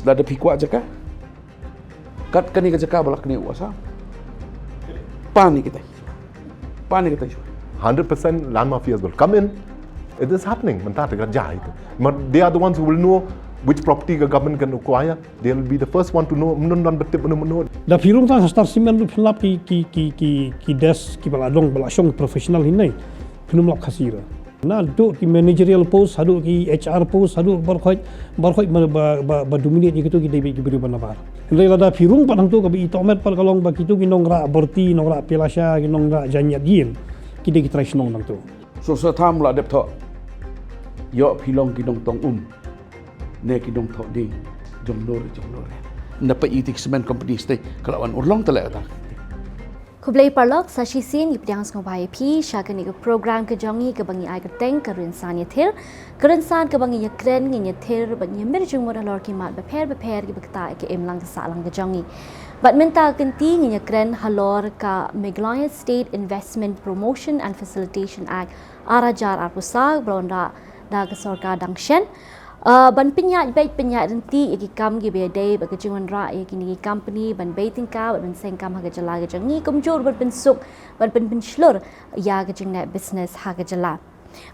dah ada pikwa jaka. Kat kani ka jaka balak ni wasa. Pani kita. 100% land mafias will come in. It is happening. But they are the ones who will know which property the government can acquire. They will be the first one to know. Da firung ta star simen lu philap ki des ki baladong balasong professional hinai. Philum lap khasira. Na do ki managerial post, hadu ki HR post, hadu barkhoi ba dominate gitu ki dei beri banabar. Lai lada firung padang tu kabi itomet par kalong ba kitu ki nongra berti nongra pelasya ki nongra janyat yin ki dei ki try shnong nang tu. So tham la dep tho. Yo philong ki dong tong ne ki dong tho ding jong lor. Dapat itik cement company stay kalau an urlong tele ta. Kublai parlok sashi sin ipdiang sngong bai pi shakani ke program ke jongi ke bangi ai ke teng ke Rynsan Iathir ke Rynsan ke bangi yakren ngi Iathir bangi mer jung mod halor ki mat beper ki bekta ke emlang ke salang ke jongi bat menta kenti ngi yakren halor ka Meghalaya State Investment Promotion and Facilitation Act arajar arpusa blonda da ke sorkar dangshen ban penyat baik penyat renti iki kam gi bedai bagi jingwanrah iki ni company ban baiting ka ban sengkam haga jala ga jangi kumjur ban pynsuk ban penslur ya ga jingleh business haga jala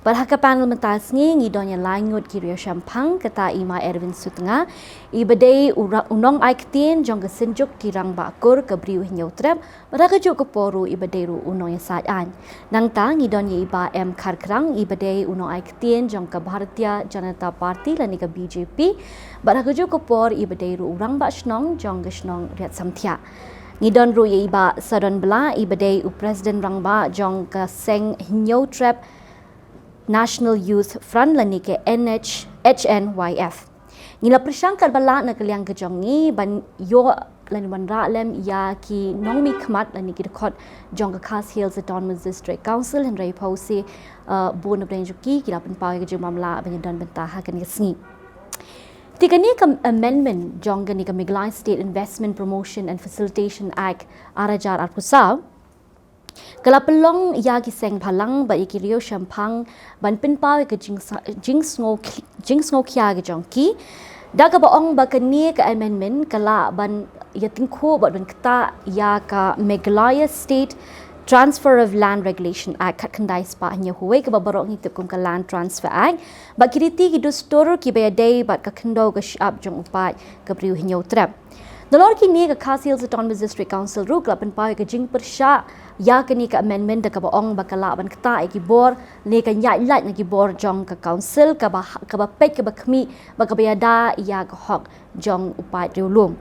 bar haka panel mentas ngi donya langut ki riew shemphang kata ima Erwin Sutnga I bedai unong aiktien jong ga senjuk ki rang bakur ke briu nyautrap baraga juk ke poru I bedai ru unong sa an nang ta ngi donya iba Kharkrang I bedai unong aiktien jong ka Bharatiya Janata Party lani ka BJP baraga juk ke por I bedai ru urang ba shnong jong ga shnong riat samthia ngidon ru iba Sadon bla I bedai u president rang ba jong ka seng nyautrap National Youth Front lani ke HNYF. Ngila persangkat balak na kaliang kejongi ban yo lani wanra lem ya ki nong mi khmat lani ki dekot jong ka khas hills Sadon District Council and rai pausi bon brenjuki ki lapan pau ke jumamla iadonbynta hakan ngi. Tiga ni ke amendment jong ni ke Meghalaya State Investment Promotion and Facilitation Act arajar arpusaw Kala pelong ya ki seng palang ba iki riew shemphang ban pinpau ke jingsngo kya ke jongki da ka baong ba kani ke amendment kala ban iatyngkhuh ban kata ya ka Meghalaya State Transfer of Land Regulation Act khandai spa nya huwe ke babarok ni tukum ka Land Transfer Act ba kiriti ki dostor ki bayadai ba ka khando ka shap jong upai ke briu hinyo trap Dalor kini ke Kasil Sadon District Council ru klapan pau ke jing persya ya kini ke amendment de ka baong bakala ban kata ki bor le ka nyai lat na ki bor jong ka council ka ba pek ka ba khmi ba ka bayada ya ka hok jong upai riulum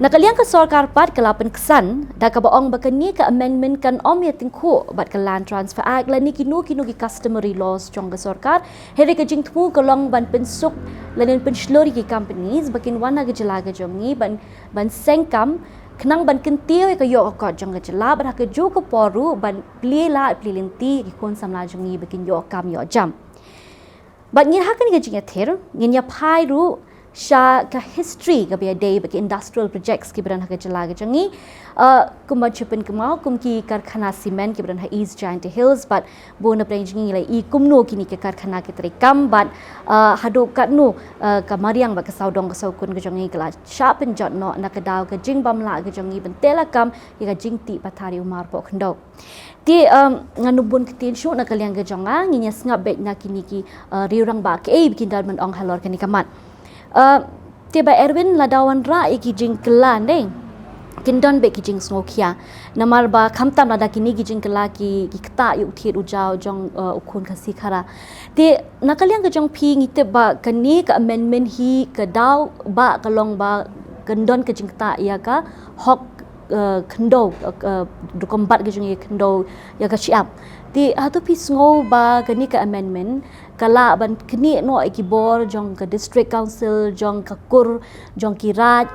nakaliang ka sorkar pat kalapan kesan da ka baong bakani ka amendment kan iatyngkhuh bat ka Land Transfer Act lani kinu ki customary laws jong ka sorkar here ka jing thu kalong ban pynsuk lanin penslori ki companies bakin wana ga jala ga jongi ban sengkam khnang ban kentiu ka yo ka jong ga jala ba ka jo ka poru ban plie linti ki kon samla jongi bakin yo kam yo jam bat ngin hakan ga jing Iathir ngin ya phai ru sha ka history ka be day baki industrial projects ki beran ha jala ga jangi kumba chupin kumau kum ki karkhana cement ki beran ha East Giant Hills but bona pranjing lai I kumno kini ke karkhana ki trikam but hado katnu ka mariang ba ka saudong ka saukun ka jangi kala sharpen jot no na ka daw ka jing bamla ka jangi bentela kam ki ka jing ti pathari umar po khndo ti nganubun kitin shu na kaliang ka jonga nginya snga bet na kini ki riurang ba ke bikin dalman ong halor kani kamat tiba Erwin jingwanrah iki jing kelan deng kindon be ki jing smokia namar ba khamtam lada kini ki jing kela ki kta yu thir ujau jong ukhun khasi khara te nakaliang ka jong phi ngite ba kani ka amendment hi ka daw ba kalong ba kendon ka jing kta ya ka hok khndo dukombat ka jing khndo ya ka siap ti Hato pi sngo ba kani ka amendment kala ban kini no ikibor jong ka district council jong ka kur jong ki raj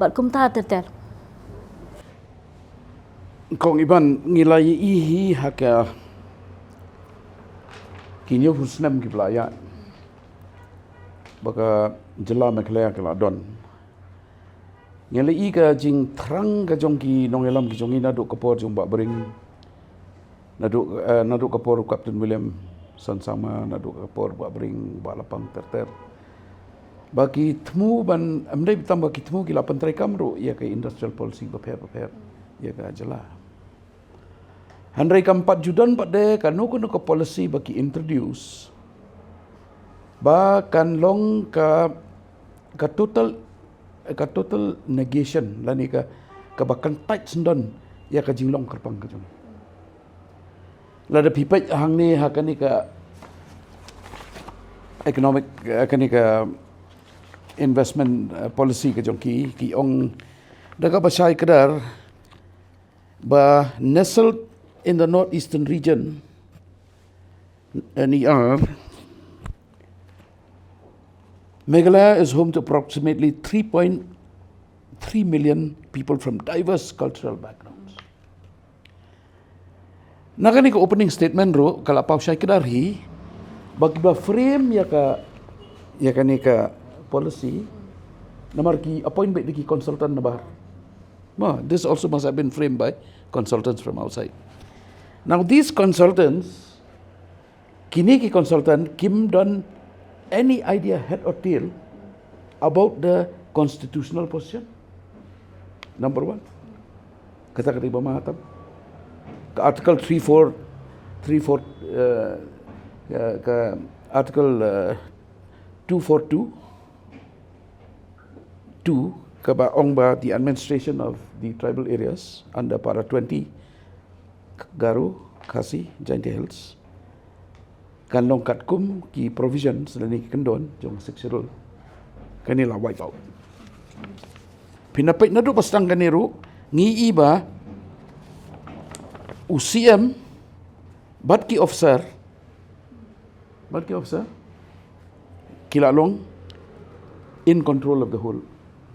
bat kumta ter kong iban ngilai ihi haka kinyo husnam ki playa baka jylla Meghalaya kala don ngilai I ka jing thrang ka jong ki nongelam ki jong ina do kapor jong ba bring nadu kapor Captain William sama nadu kapor ba bring ba lapang ter bagi temu ban amdai bitam bagi temu gila pentrai kamro ia ke industrial policy beper ia ke jylla handrai kam 4 judan pada kanu ke policy bagi introduce ba kan long ka total negation lani ka bahkan tight sendon ia ka jinglong karpang ka jong lada pipai hangne hakani ka economic kani ka investment policy ka jong ki ong daga basai kadar ba nestled in the northeastern region NER Meghalaya is home to approximately 3.3 million people from diverse cultural backgrounds. Nakani ka opening statement ro kalapaw siya kadari bagi ba frame ya kani ka policy namar ki appoint by ki consultant na bar. This also must have been framed by consultants from outside. Now these consultants kini ki consultant kim don any idea head or tail about the constitutional position? Number one, kata-kata mahatam. Article 34, Article 242, kaba ongba the administration of the tribal areas under para 20 Garu, Khasi, Giant Hills. Kan long katkum ki provision selani ki kendon jong sexual kanila wipe out. Pinapait na do pastang kaniru ngi iba UCM batki officer kilalong in control of the whole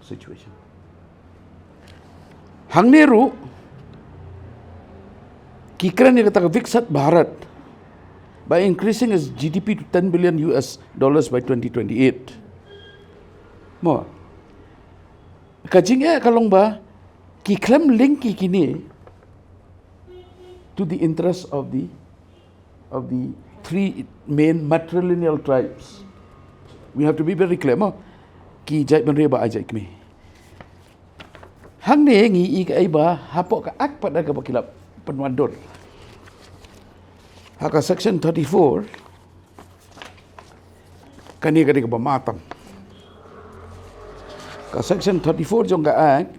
situation. Hangneru kikran ni kata Viksat Bharat by increasing its GDP to $10 billion by 2028. Mo, kajingnya kalong ba kiklem link kini to the interest of the three main matrilineal tribes. We have to be very clear. Mo, ki jylla ba ajak kami. Hang ni ngi i ba hapok ka ak pada ka bakilap penwador. Haka section 34 kani ka bamatang. Ka section 34 jong ka act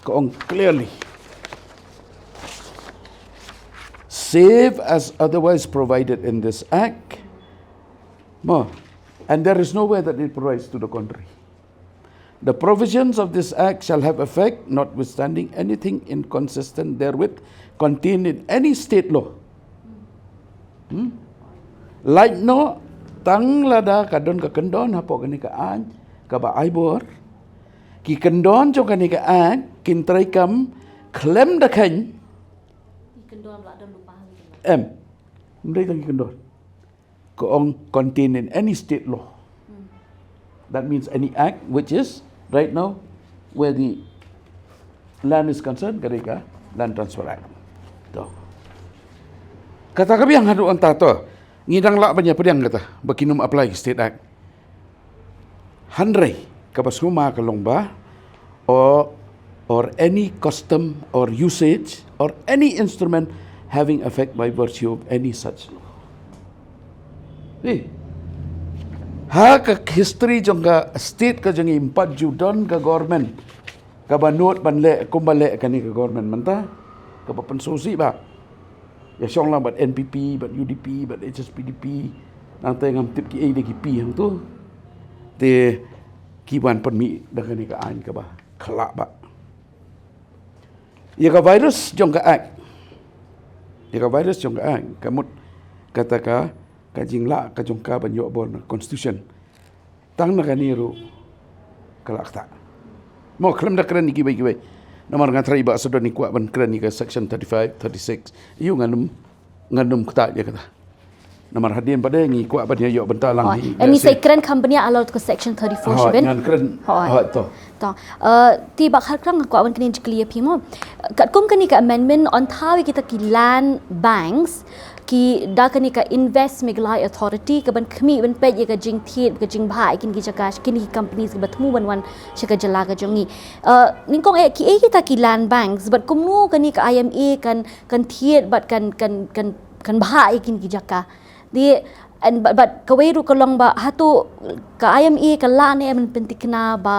kaong clearly save as otherwise provided in this act. And there is nowhere that it provides to the contrary. The provisions of this act shall have effect notwithstanding anything inconsistent therewith contained in any state law. Like no tang lada kadon ka kendon hapo kani ka an ka ba aibor ki kendon jo kani ka an kintrai kam klem da kan kendon la don lupa mereka ki kendon ko ong contained in any state law. That means any act which is right now where the land is concerned, kadika Land Transfer Act. To. Kata kami yang hadu anta to, ngidang la banyak pediang kata, bakinum apply State Act. Handrai kapasuma kalongba or any custom or usage or any instrument having effect by virtue of any such law. Ha ka history jong ka state ka jong 4 judan ka government ka banut banle kumbale ka ni ka government manta ka papansusi ba ya syong lang bat NPP bat UDP bat HSPDP nanti ngam tip ki A de ki P hang tu te ki wan permi da ka ni ka an ka ba khala ba ya ka virus jong ka act kamut kata ka jinglah ka jongka banyo bon constitution tang na kaniru kalakta mo klem da kran ni gibai namar ngatrai ba Sadon ni kuat ban kran ni ka section 35 36 yu nganum kata je kata namar hadin pada ngi kuat ban yo bentalang ni sai kran company allow to section 34 sheben ngan kran to ti bak Kharkrang kuat ban kini clear pi mo kat kum kani ka amendment on thawi kita ki land banks ki da kani ka invest Meghalaya authority ka ban khmi ban pe ye ka jing thiet ka jing bhai kin ki jaka kin ki companies ka batmu ban wan shika jylla ka jongi ning kong ki kita ki land banks but kumnu kani ka IMA kan thiet but kan bhai kin ki jaka di and but kawai ru kalong ba Hato ka IMA ka la ne man pentikna ba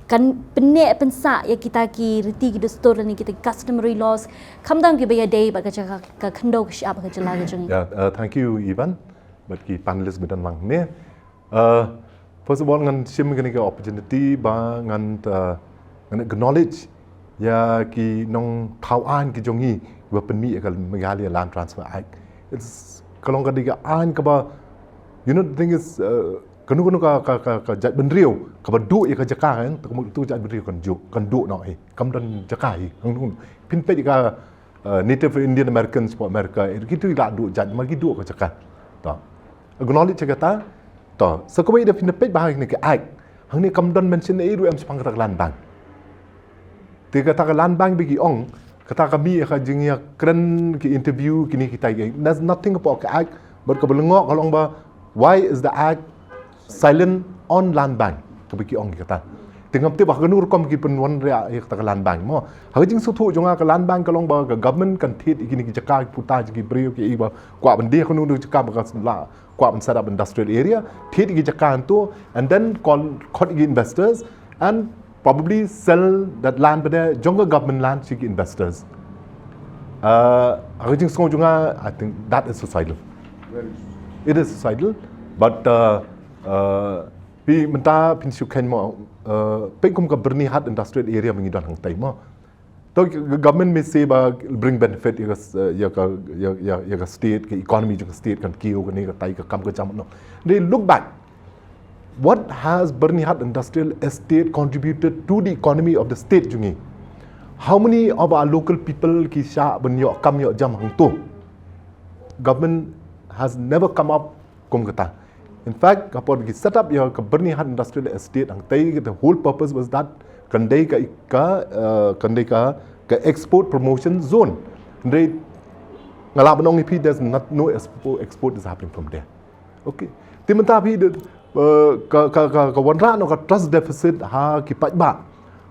kan penne pensa ya kita ki reti ki store ni kita customary laws kamdam ki baya day ba ka khando ki shap ka jylla ka jongi thank you Ivan but ki panelist bidan wang ne first of all ngan shim gani ka opportunity ba ngan acknowledge ya ki nong thau an ki jongi ba penmi ka Meghalaya land transfer act it's kalong ka diga an ka ba you know the thing is kanu ka jat ben riew ka ba du ka jaka kan tu jat ben riew kan du noi kam dan jaka hi hang pin pe ka native Indian Americans for America gitu la du jat ma gitu ka jaka to acknowledge kata to sakoi da pin pe ba ni ka ai hang ni kam dan mention ai ru am spang ka lan bang ti kata ka lan bang bigi ong kata kami ka jingia kren ki interview kini kita there's nothing about ka act but ka belengok kalong ba why is the act silent on land bank kabiki ong kata tingam te ba kanur kom ki penwan ria kata land bank mo ha jing su thu jonga ka land bank kalong ba government kan thit ikini ki jaka puta ki breu ki ba kwa bande kanu du jaka ba la kwa ban set up industrial area thit ki jaka antu and then call investors and probably sell that land but the jungle government land to investors ha jing so jonga I think that is suicidal it is suicidal but pi menta pynsuk kan mo pe kum ka bernihat industrial area mengi don hang tai mo to government may say ba bring benefit ya ka state ka economy ka state kan kiu ka ni ka tai ka kam ka jam no they look back what has bernihat industrial estate contributed to the economy of the state jungi how many of our local people ki sha ben yo kam yo jam hang tu government has never come up kum kata. In fact, kapag set up your bernihat industrial estate, ang the whole purpose was that kandai ka export promotion zone. Kandai ngalabanong ipi there's no export is happening from there. Okay. Timanta pi ka wanra no ka trust deficit ha ki pajba.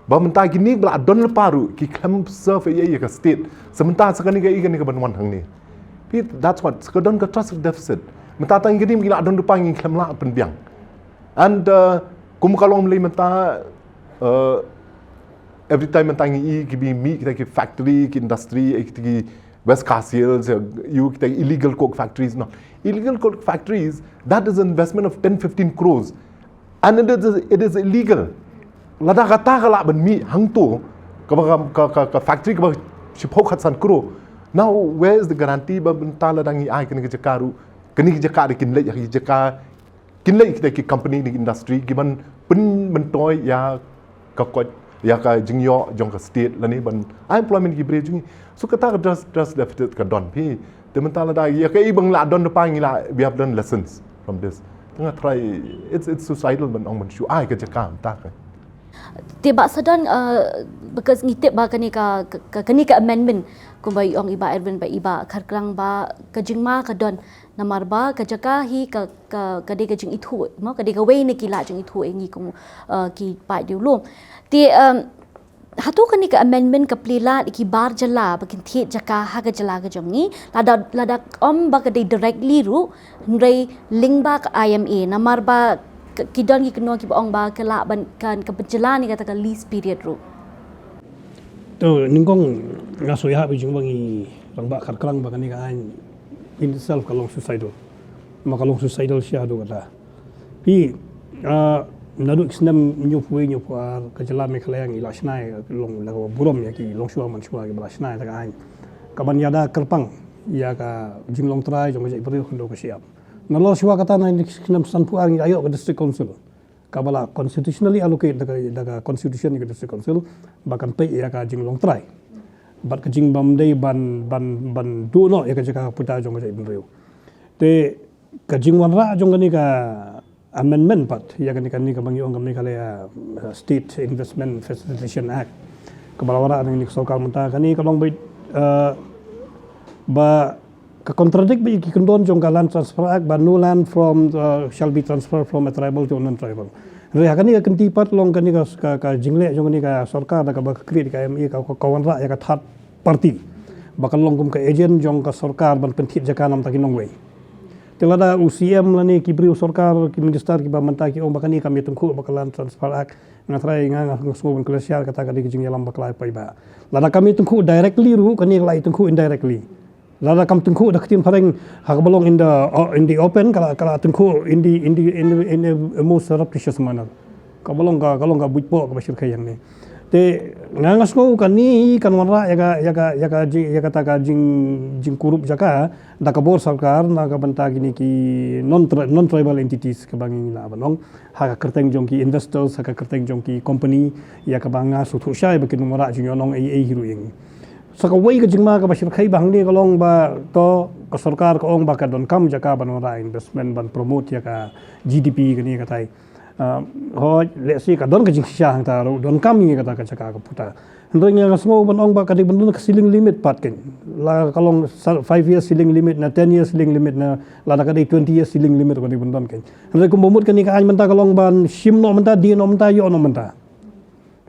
Ba menta gini bla don paru ki claim serve ye ka state. Sementara sekali ka banwan hang ni. Pi that's what sekadon ka trust deficit. Menta tang gini gila don dupang ngi klam la penbiang and kum kalong meli menta every time menta ngi ki bi mi kita ki factory ki industry ki west castles you kita illegal coke factories no illegal coke factories that is an investment of 10-15 crores and it is illegal lada kata kala ben mi hang tu ka factory ka shipok khatsan kro now where is the guarantee ba menta la dangi ai kan ki jakaru kini jaka de kinlei ya jaka kinlei kita ki company ni industry giban pen mentoy ya ka jingyo jong ka state la ni ban employment ki bre jungi so kata ka just deficit ka don pi de mentala da ya ka ibang la don pa ngi la we have done lessons from this tengah try it's suicidal ban ong man shu ai ka jaka ta ka tiba Sadon because ngitip ba kani ka amendment kung ba yung iba Erwin ba iba Kharkrang ba kajingma ka don namar ba kajaka hi ka de kajing ithu mo ka de ka way ni kila jing ithu ngi kung ki pa diu lu ti Hato kani ka amendment ka plila ki bar jylla ba kin thi jaka ha ka jylla ka jongi lada om ba ka de directly ru nrei link ba ka IMA namar ba kidon ki keno ki ong ba kala ban kan ka jylla ni kata ka lease period ru to ningkong ngaso ya bijung bangi rang ba Kharkrang ba kani ka an in itself kalong suicidal makalong suicidal siya do kata pi nadu kisnam nyupuwe nyupuar ka jylla Meghalaya ngi lasnai long la burom ya ki long shua man shua ki lasnai ta ka an kaban yada kerpang ya ka jinglong trai jong jai beri khondo ka siap nalo shua kata na kisnam sanpuar ngi ayo ka district council kabala constitutionally allocate daga constitution ni district council bahkan pe ya ka jinglong trai bat ka jing bam dei ban du no ya ka jaka puta jong jai benreu te ka jingwanrah jong ni ka amendment pat ya kan ni ka bangi ong Meghalaya State Investment Facilitation Act kabalawara ni sorkar menta kani kalong ba contradict bi ki kendon jong ka land transfer act but no land from shall be transferred from a tribal to non-tribal. Re hakani ka kenti pat long kani ka jingleh jong ni ka sorkar da ka ba create ka ME ka kawan ra ya ka third party. Bakal long kum ka agent jong ka sorkar ban pentit jaka nam takin nongwei. Telada UCM lani ki beri sorkar ki minister ki ba menta ki bakani kami tengku bakalan transfer act ngatrai nga ngosmo ban klasial kata ka di jing yalam baklai pai ba. Lada kami tengku directly ru kani lai tengku indirectly. Lada kam tengku dak tim pareng hak belong in the open kala tengku in the most surreptitious manner. Ka belong ka buitpo ka basir kayang ni. Te ngangas ko kani kanwanra ya ka jing kurup jaka da ka bor sarkar na ka banta gini ki non tribal entities ka bangi la banong ha ka kerteng jong ki investors ha ka kerteng jong ki company ya ka banga su thu shai ba kin mara jing yonong ai hiru ing so ka wei ka jingma ka basir khai bang ni ka long ba to ka sarkar ka ong ba ka don kam jaka banora investment ban promote ya ka GDP gini ka tai ho let's see ka don ka jing sha ta don kam ni ka ta ka jaka ka puta Hendaknya ngasmo banong ba kadik bendun ka ceiling limit pat ken. La kalong 5 years ceiling limit na 10 years ceiling limit na la kadik 20 years ceiling limit kadik bendun ken. Hendak kumbumut kan ni ka menta kalong ban sim no menta di no menta yo no menta.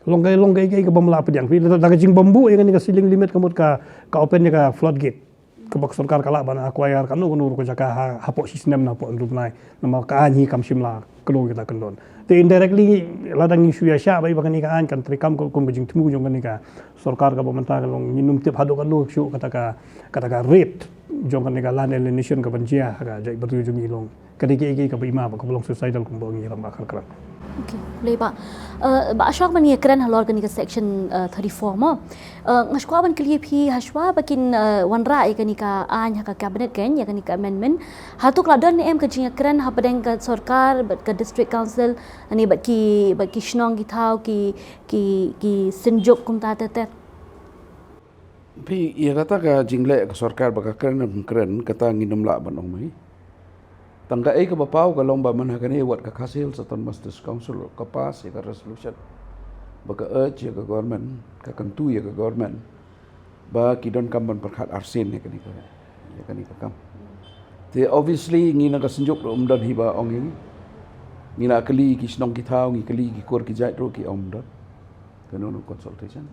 Long kai ka bamla pediang. Pi da ka jing bambu kan ni ka ceiling limit kamut ka open ni ka floodgate. Ka bak sarkar kala ban acquire kan no ko jaka hapok system na pok ndrup nai. Nama ka anhi kam simla kelo kita kendon. Te indirectly ladang isu ya sya bai bakani ka an kan trikam ko bejing temu jong kan ka sarkar ka pementa kalong minum tip hado kan lo syu kata ka rate jong kan ka land alienation ka banjia ka jai batu jong ilong kadiki ka bima ba ko belong suicidal kum bongi ram ba Kharkrang. Okay, boleh ba. Ba asyok man keren halor kan ka section 34 mo. Ngashwa ban kli phi hashwa bakin wanra kan ka an ka cabinet kan ya kan ka amendment. Hatu kladon em ka jinga keren ha padeng ka sarkar ka district council ani bat ki shnong ki thau ki sinjuk kum ta tet. Pi ia kata ka jingleh ka sarkar ba ka keren kata nginum la banong mai. Tangga ka bapau ka lomba manhakani wat ka kasil sa Tan Masters Council ka pass ka resolution baka urge ka government ka kantu ka government ba kidon kamban perkhat arsin ya kani ka kam te obviously ngina ka senjuk umdan hiba ong ini ngina kali ki shnong ki thau ngi kali ki kor ki jait ro ki omdan kanono consultation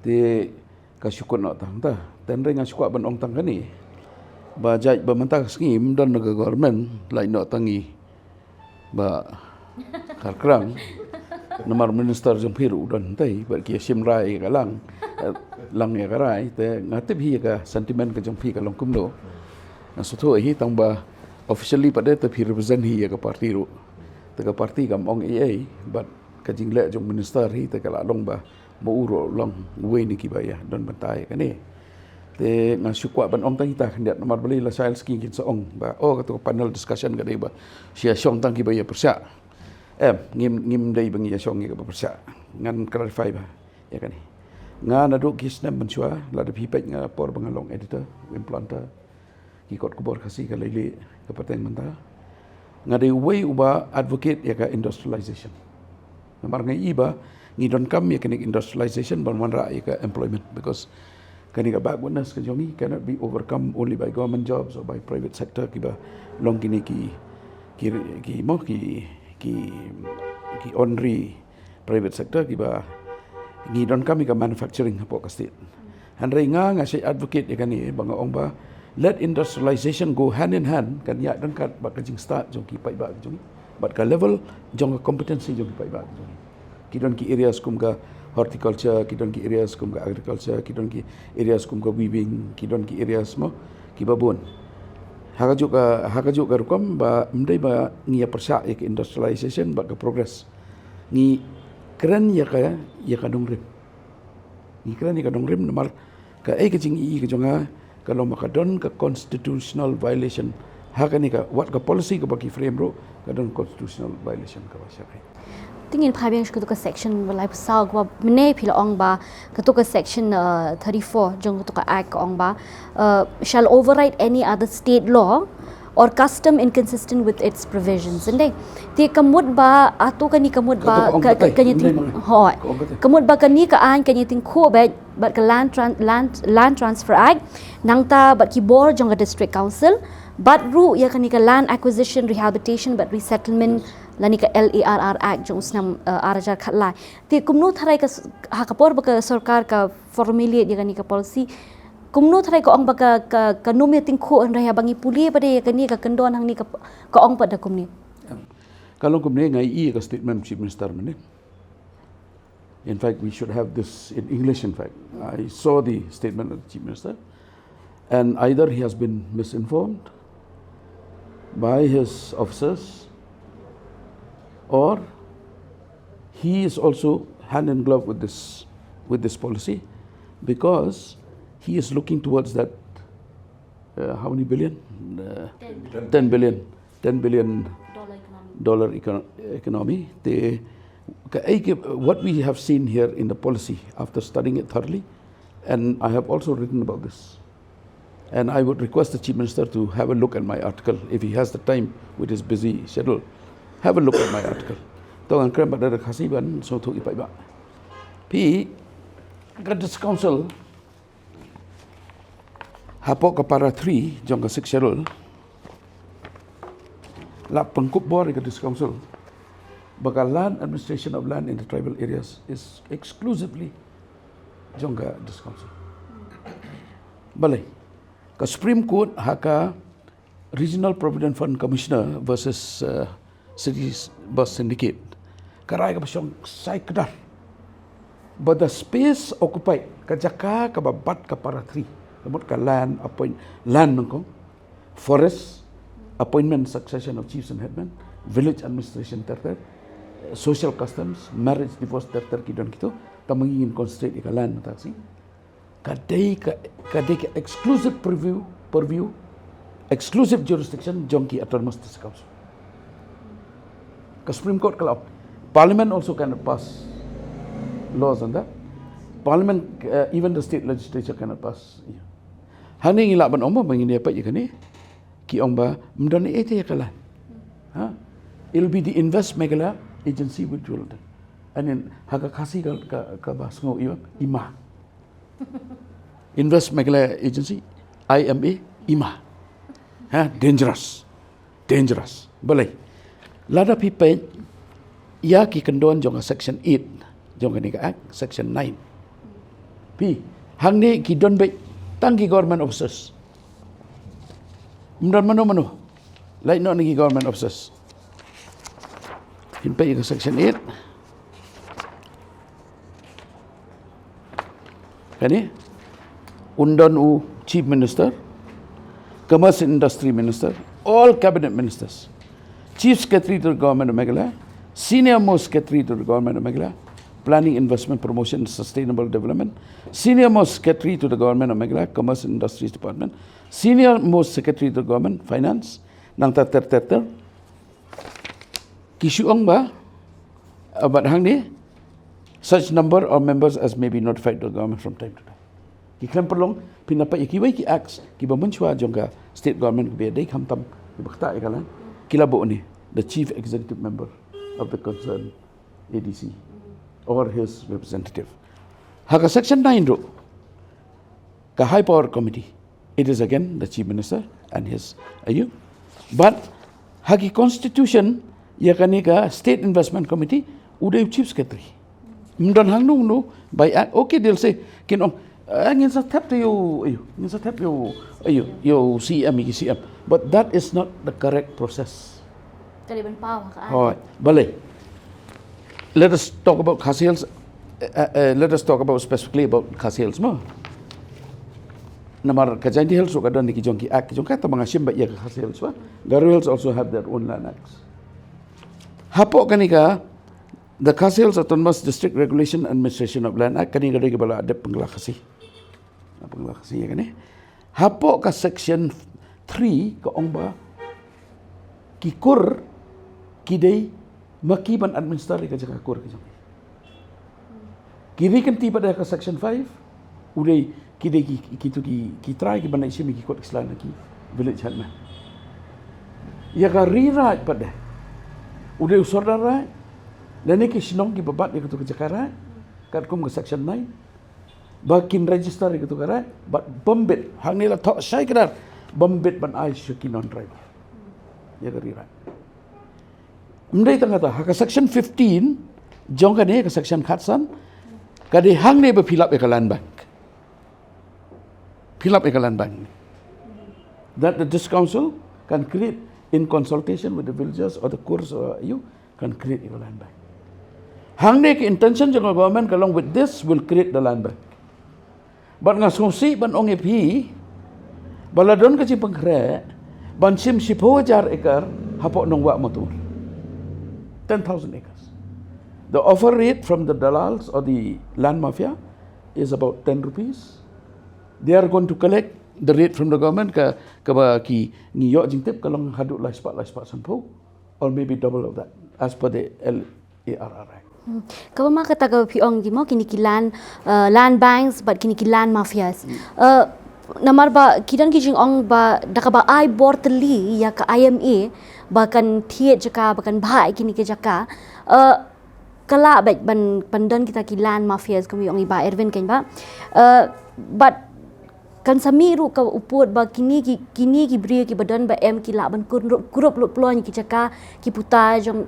te ka syukun no tang ta ten renga syukwa ban ong tang kani ba jai ba mentak scheme dan naga government lai no tangi ba Kharkrang nomor minister jempiru dan tai ba ki simrai ka lang ya karai te ngatip hi ka sentiment ka jempi ka long kumdo na soto hi tang ba officially pada te phi represent hi ka parti ru te ka parti kam ong ai but ka jingleh jong minister hi te ka long ba mo uro long we ni ki ba ya don bantai ka ni te ngasukwa ban ong tang kita hendak nomor beli la sail ski kin saong ba katu panel discussion ga dei ba sia syong tang ki ba ya persya ngim dei bangi ya syong ki ba persya ngan clarify ba ya kan ngan adu kisnam mensua la de pipet nga por bangalong editor implanter ki kot kubor khasi ka lele ka pateng menta nga dei way uba advocate ya ka industrialization nomor ngai iba ngidon kam ya kan industrialization ban manra ya ka employment because kani ka backwardness ka jongi cannot be overcome only by government jobs or by private sector kiba long kini ki onri private sector kiba ngidon kami ka manufacturing hapo ka state handrai nga say advocate ya kani banga ong ba let industrialization go hand in hand kan ya dan kat ba ka jing start jong ki pai ba jongi but ka level jong competency jong ki pai ba jongi kidon ki areas kum ka horticulture, kidon ki areas kum ka agriculture, kidon ki areas kum ka weaving, kidon ki areas mo ki babon. Haka juga rukam ba mdai ba ngia persa ya industrialization ba ka progress. Ni keren ya ka dong rim. Ni keren ya ka dong rim nomor ka ka jing ka jonga ka lomba ka don ka constitutional violation. Haka ni ka what ka policy ka ba ki frame ro ka don constitutional violation ka ba siya. Tingin phabiang shkutu ka section walai pasal gwa mne phila ong ba katuka section 34 jong katuka act ka ong ba shall override any other state law or custom inconsistent with its provisions ande ti kamut ba atu kani kamut ba kani ting hoi kamut ba kani ka an kani ting khu ba but ke land transfer act nangta but ki bor jong ke district council but ru ya kani ke land acquisition rehabilitation but resettlement lani ke LARR act jong usnam arajar khatla ti kumno tharai ka hakapor ba ke sarkar ka formulate ya kani ke policy kumno tharai ko ong ba ka nom iatyngkhuh an raya bangi puli ba de kani ka kendon hang ni ka ong pa da kumni kalau kumni ngai I ka statement chief minister mane. In fact, we should have this in English. In fact, I saw the statement of the chief minister, and either he has been misinformed by his officers, or he is also hand in glove with this policy, because he is looking towards that how many billion? 10 billion dollar economy. What we have seen here in the policy after studying it thoroughly, and I have also written about this, and I would request the Chief Minister to have a look at my article if he has the time with his busy schedule. Have a look at my article. Tong angkrem pada khasiban so thu ipai ba. Pi Gadis Council hapok kapara 3 jong ka 6 schedule la pengkup bor Gadis Council. Bakal land administration of land in the tribal areas is exclusively jongga this council. Balai, ka Supreme Court haka Regional Provident Fund Commissioner versus Cities Bus Syndicate. Karai ka pasyong sai kedar. But the space occupied kajaka ka babat ka para 3. Kamot ka land nangkong forest appointment succession of chiefs and headmen, village administration terter, social customs, marriage, divorce, terter kidon kito, tamangin concentrate ka land taksi. Kadai ka exclusive purview, exclusive jurisdiction jongki autonomous district council. Ka Supreme Court kalau Parliament also cannot pass laws on that. Parliament, even the state legislature cannot pass. Hani ngilak ban omba mangin apa je kani? Ki omba mdon ete kalan. It'll be the Invest Meghalaya agency which will, and then haka kasi ka basngo ima. Invest Meghalaya agency, IMA, ima. Dangerous. Balai. Lada pipai ya ki kendon jong section 8 jong ni act section 9. Pi hangne ki don be tangki government officers. Mdon mano. Like no ni government officers. In pay section 8. Kani undon chief minister, commerce and industry minister, all cabinet ministers, chief secretary to the government of Meghalaya, senior most secretary to the government of Meghalaya, planning, investment, promotion, and sustainable development, senior most secretary to the government of Meghalaya, commerce and industries department, senior most secretary to the government, finance, nang ter Kishuong ba about hangne such number of members as may be notified to the government from time to time. Ki klem perlong pinapa ikiwai ki acts ki bamunchwa jongga state government be dai khamtam ki bakta ikalan kilabo ni the chief executive member of the concerned ADC or his representative. Haka section 9 ro ka high power committee, it is again the chief minister and his ayu, but haki constitution ya kanika state investment committee udah chief secretary mdon hang no by act okay they'll say kinong ngin sa tap to you CM, but that is not the correct process. Balai, let us talk about khasils. Let us talk about specifically about khasils mo. Namar kajanti hills so kadon ki jongki act jongka ta mga simba ya khasils ba. Garu hills also have their own land acts. Hapo kanika the Khasils Autonomous District Regulation Administration of Land Act kanika ri bala adep penglakasi ya kani. Hapo ka section 3 ka ongba kikur kidai makiban administrasi ka jaka kur ka jong. Kiri kan tiba pada ka section 5 udai kidai ki try ki banai simi ki kot islan ki village hatman. Ya ka rewrite pada udah saudara dan ni shnong ki babat dia ketu kejakara kat kum ke section 9 bakin register gitu kan, but bombit hangne la thok sai kadar bombit ban ai shiki non driver. Ya kira. Mendai tengah ta hak section 15 jong kan ke section khatsan kadi hangne be fill up ekalan bank. Fill up ekalan bank. That the district council can create in consultation with the villagers or the courts or you can create a land bank. Hangne ke intention jong government along with this will create the land bank. But ngasongsi ban ong EP baladon ka cipang kre ban sim 10,000 ekar hapok nong wak motor 10,000 acres. The offer rate from the dalals or the land mafia is about 10 rupees. They are going to collect the rate from the government ka ki ngiyok jingtip kalong haduk lai spat sampo or maybe double of that as per the LARR. Kau mak kata kau piong gimo kini kilan land banks but kini kilan mafias. Namar ba kidan kijing ong ba dakaba ai borteli ya ka IMA bahkan tiet jaka bahkan bahai kini ke jaka kala baik ban pandan kita kilan mafias kami ong iba Erwin kan ba but kan samiru ka uput ba kini ki brio ki badan ba em ki la ban kurup lu plon ki jaka ki puta jong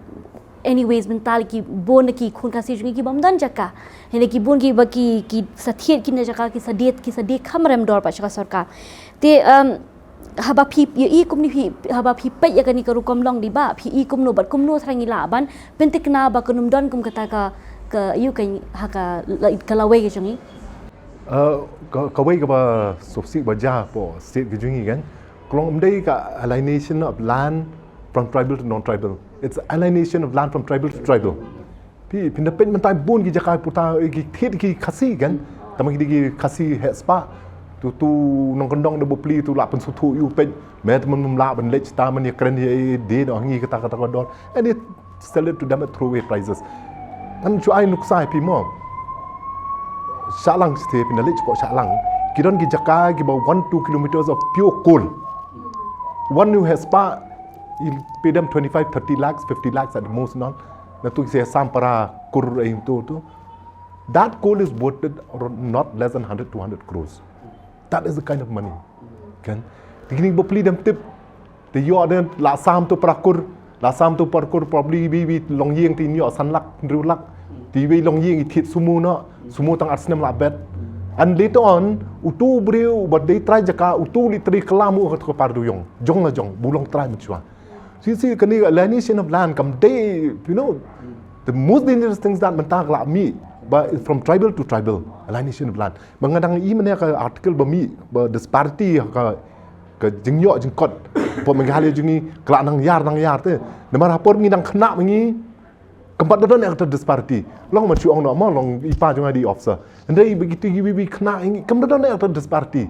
anyways mental ki bon ki khun kasi jungi ki bamdan jaka hele ki bon ki baki ki sathiet ki na jaka ki sadet khamrem dor pa chaka sarkar te haba phi ye kum ni phi haba phi pe ya kani karu kom long di ba phi kum no bat kum no thrangi la ban pentikna ba kunum don kum kata ka yu kan haka kalawe ki jungi kawai ka ba subsidi ba ja po state ki jungi kan klong umdai ka alienation of land from tribal to non-tribal. It's alienation of land from tribal to tribal. Pi pindapen mentai bun ki jakai puta ki thet ki khasi kan. Tamang ki khasi het spa. Tu nong kendong de bopli tu la pen sutu yu pe me temen la ben lech ta man ye kren ye de do ngi kata don and it sell it to them at throwaway prices. Tan chu ai nuksai pi mo. Shalang ste pin lech po shalang. Kidon ki jakai ki ba 1-2 kilometers of pure coal. One new has spa you pay them 25-30 lakhs, 50 lakhs at the most now. Natu say sampara kur tu. That coal is worth not less than 100-200 crores. That is the kind of money. Kan? Tingni bopli them tip. The you are then la sam to prakur, la sam to parkur probably be long ying tin yo san lak ru lak. Ti we long ying it hit sumu no, sumu tang arsnem la bet. And later on, utu brio but they try jaka utu litri kelamu ko pardu yong. Jong la jong, bulong try mchwa. See, kani alienation of land come day, you know, the most dangerous things that mentag la mi, but from tribal to tribal, alienation of land. Mengadang i mana ka article ba mi, ba disparity ka jingyo jingkot, po Meghalaya jungi kelak nang yar te. Nemar hapor ngi nang kena mengi keempat don yang disparity. Long macu ong no ma long ipa junga di officer. Ndai begitu bi kena ngi keempat don yang disparity.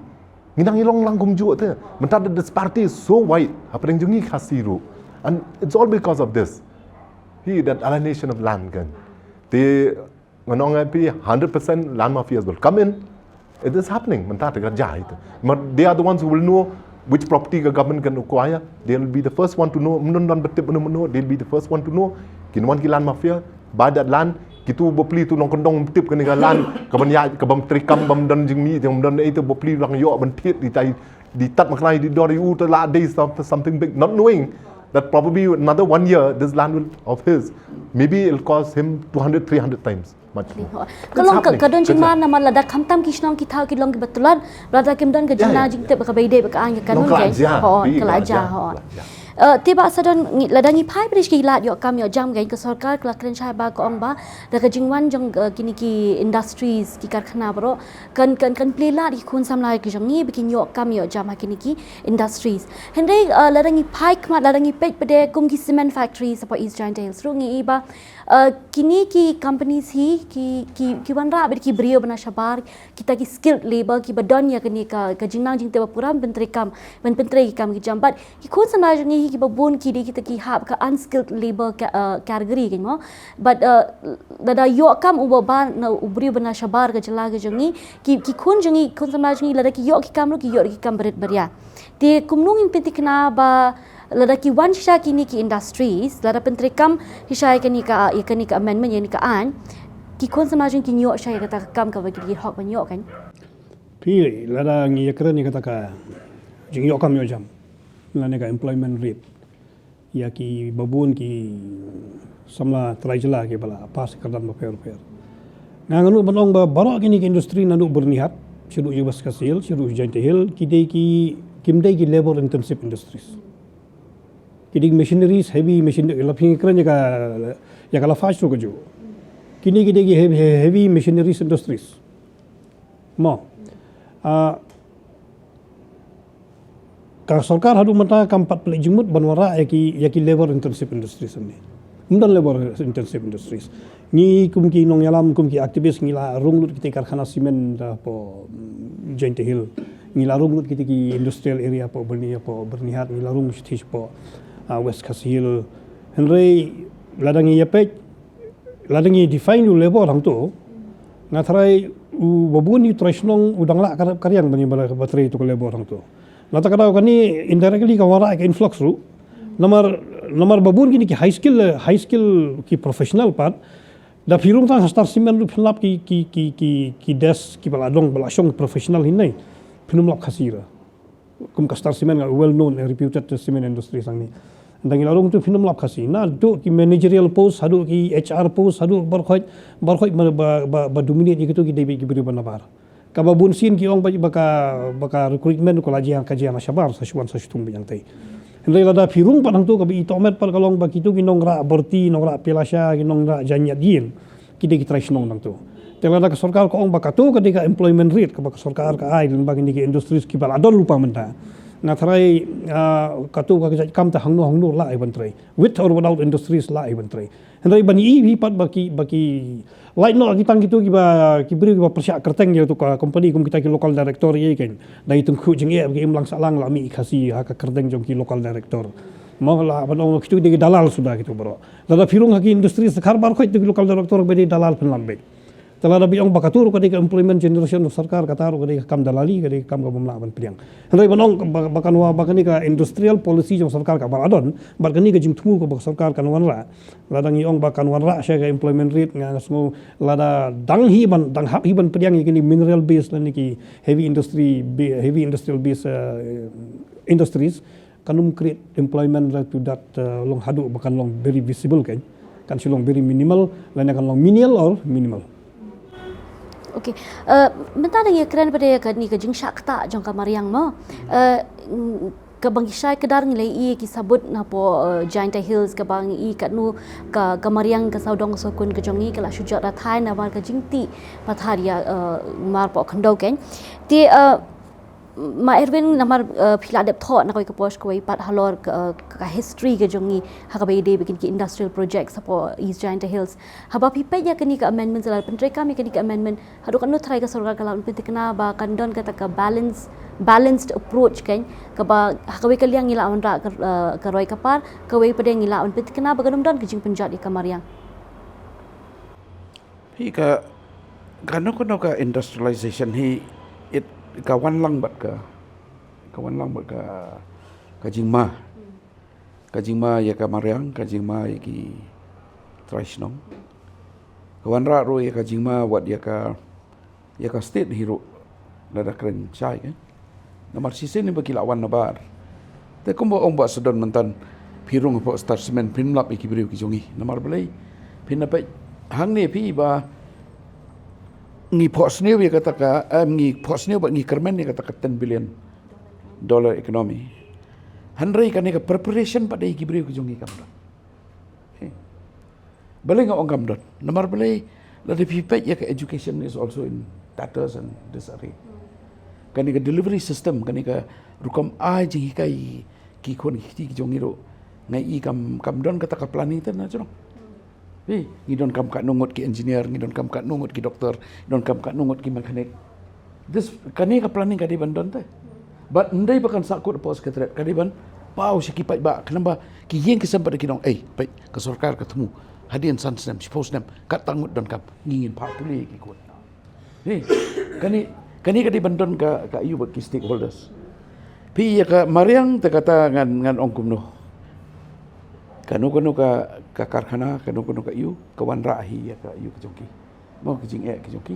Ngi nang ilong langkum ju te. Mentar the disparity is so wide. Apa yang jungi khasiru. And it's all because of this. That alienation of land kan. They when 100% land mafias will come in. It is happening. Mentar kerja itu. But they are the ones who will know which property the government can acquire. They will be the first one to know. They'll be the first one to know. Kinuan ki land mafia buy that land. Kitu bopli tu nong kendong tip kena land. Kabam trikam bam dan jingmi jang dan itu bopli lang yo ban tit di tat maklai di dori u to la days something big, not knowing that probably another 1 year this land will of his maybe it'll cost him 200-300 times much more. Kalau kadon jingman nama lada kamtam ki shnong ki thau ki long ki betulan lada kimdan ke jina jing te ba bei de ba ka ang kanun ke ho kelaja ho tiba sadon ladangi pai bris ki lat yo kam yo jam gai ke sorkar kla kren chai ba ko ong ba da ka jingwan jong kini ki industries ki karkhana bro kan play lat ki khun sam lai ki jong ni bikin yo kam yo jam kini ki industries hende ladangi pai kma ladangi pej pede kum ki cement factory sapa east giant hills ru ngi ba kini ki companies hi ki wanra ber ki brio bana shabar kita ki skilled labor ki badon ya kini ka jingnang jing te puram pentri kam ki jambat ki khun sam lai jong ki babun ki di kita ki hab ka unskilled labor category kan mo but dada yo kam ubaban na ubri bana shabar ka jala ka jongi ki khun samaj jongi lada ki yo ki kam berit beria ti kumnung in pentikna ba lada ki wan sha ki ni ki industries lada pentrikam hisai ka ni ka amendment yani ka an kon semajun ki nyok saya kata kam ka bagi hok banyok kan. Pi lada ngi keren ni kata ka jing yok kam yo jam. Lane ka employment rate. Ya ki babun ki samla trajela ke bala pas kerdan ba per. Nganu banong ba barok kini ke industri nandu bernihat syuruh jubas kasil syuruh joint hill kidai ki kimdai ki labor intensive industries. Kidai machineries heavy machinery laping keren ya kala fast ro keju. Kini kidai ki heavy machineries industries. Mo ka sorkar hadu mata kampat pelik jumut banwara ya ki labor intensive industries ni. Mundan labor intensive industries. Ni kumki nong yalam kumki aktivis ngila runglut kita karkhana simen po joint hill ngila runglut kita ki industrial area po bernihat ngila rung stage po west kasil henry ladangi yapet ladangi define labor hang tu ngatrai babun ni shnong udang la karyang bani baterai tu labor hang tu nata kada kani indirectly ka wara ka influx ru namar babun kini ki high skill ki professional part da firung tang star simen lu phlap ki des ki baladong balasong professional hinai pinum lap khasira kum ka star simen well known and reputed cement industry sang ni ndang ilarong tu pinum lap khasi na do ki managerial post hadu ki HR post hadu barkhoi ba dominate gitu ki debi ki beri banabar ka babun sin ki ong baka recruitment ko laji ang kajian syabar sa syuan sa syutung yang tai Henry lada firung padang tu kabi itomet par kalong bagi tu kinong ra berti nong ra pelasya kinong ra janyat yin kide kita shnong nang tu. Telada ka sorkar ko ong bakatu kadika employment rate ka baka sorkar ka ai dan bagi ni industries ki baladon lupa menta. Na trai katu ka kam ta hangno la ai bantrai with or without industries la ai bantrai. Henry bani i pat baki lain no kitang gitu ki beri ki persyak kerteng ya tu ka company kum kita ki local director ye kan iatyngkhuh jingleh ki imlang salang la mi khasi ha ka kerteng jong ki local director mau la banong kitu di dalal sudah gitu bro lada firung ha ki industri sekhar bar khoi tu local director be dalal penlam be telada bi ong bakatur ka di employment generation of sarkar kata ro ka di kam dalali ka di kam ka bumla ban priang hendai banong bakani ka industrial policy jong sarkar ka baladon barkani ka jingthu ka bak sarkar kan wanra ladang iong bakan wanra sya ka employment rate nga smo lada dang hap hi ban priang ni mineral based lan ki heavy industrial based industries kanum create employment to that long hadu bakan long very visible kan silong very minimal lan kan long menial or minimal. Okey, bentar lagi keren pada ni ke jingsyak tak jong kamariang mo. Ke bangisai kedar ngilai ki sabut napo Giant Hills ke bangi kat nu ke kamariang ke saudong sokun ke jongi ke la syujat rathai na war ke jingti patharia mar po khandau ken. Ti ma Erwin namar phila dep thot na koi ke post koi pat halor ka history ke jongi ha ka bede bikin ki industrial project sapo East Giant Hills haba pipe ya kini ke amendment selal pentrai kami kini ke amendment hadu kan nu try ke sorkar kala penting kena ba kandon kata ka balanced approach kan ka ba ha ka we kaliang ngila onra ka roi kapar ka we pede ngila on penting kena ba ganum don ke jing penjat di kamariang hi ka kanu ka industrialization hi it kawan lang bat ka jingma ya ka mariang ka jingma ya ki shnong kawan ra ro ya ka jingma wat ya ka state hero lada keren chai kan namar sisen ni bagi lawan nabar te kombo ong ba Sadon mentan pirung po star semen pinlap iki beriu ki jongi namar belai pinapai hangne pi ba ngi posnew ya kata ka ngi posnew ba ngi kermen ya kata ka $10 billion economy handrai kan ka preparation pada iki beriu ki jongi kam balai nga ong kam dot namar balai la de pipet ya ka education is also in tatters and disarray kan ka delivery system kan ka rukam ai ji kai ki khon ki jongi ro ngai i kam don kata ka planning tan na jong ngidon kam kat nungut ki engineer, ngidon kam kat nungut ki doktor, ngidon kam kat nungut ki mekanik. This kani ka planning kadi bandon te. But ndai bakan sakut pos ketret kadi ban pau sikipai ba kenapa ki yen kesempat ki dong pai ke sorkar ketemu hadian sansnem siposnem kat tangut don kam ngingin pak puli ki kot. Kani kadi bandon ka you bagi stakeholders. Pi ya ka mariang te kata ngan ongkum no. Kanu ka karkhana kanu ka iu kawan rahi ya ka iu kejongki Mau ke jingleh ke joki.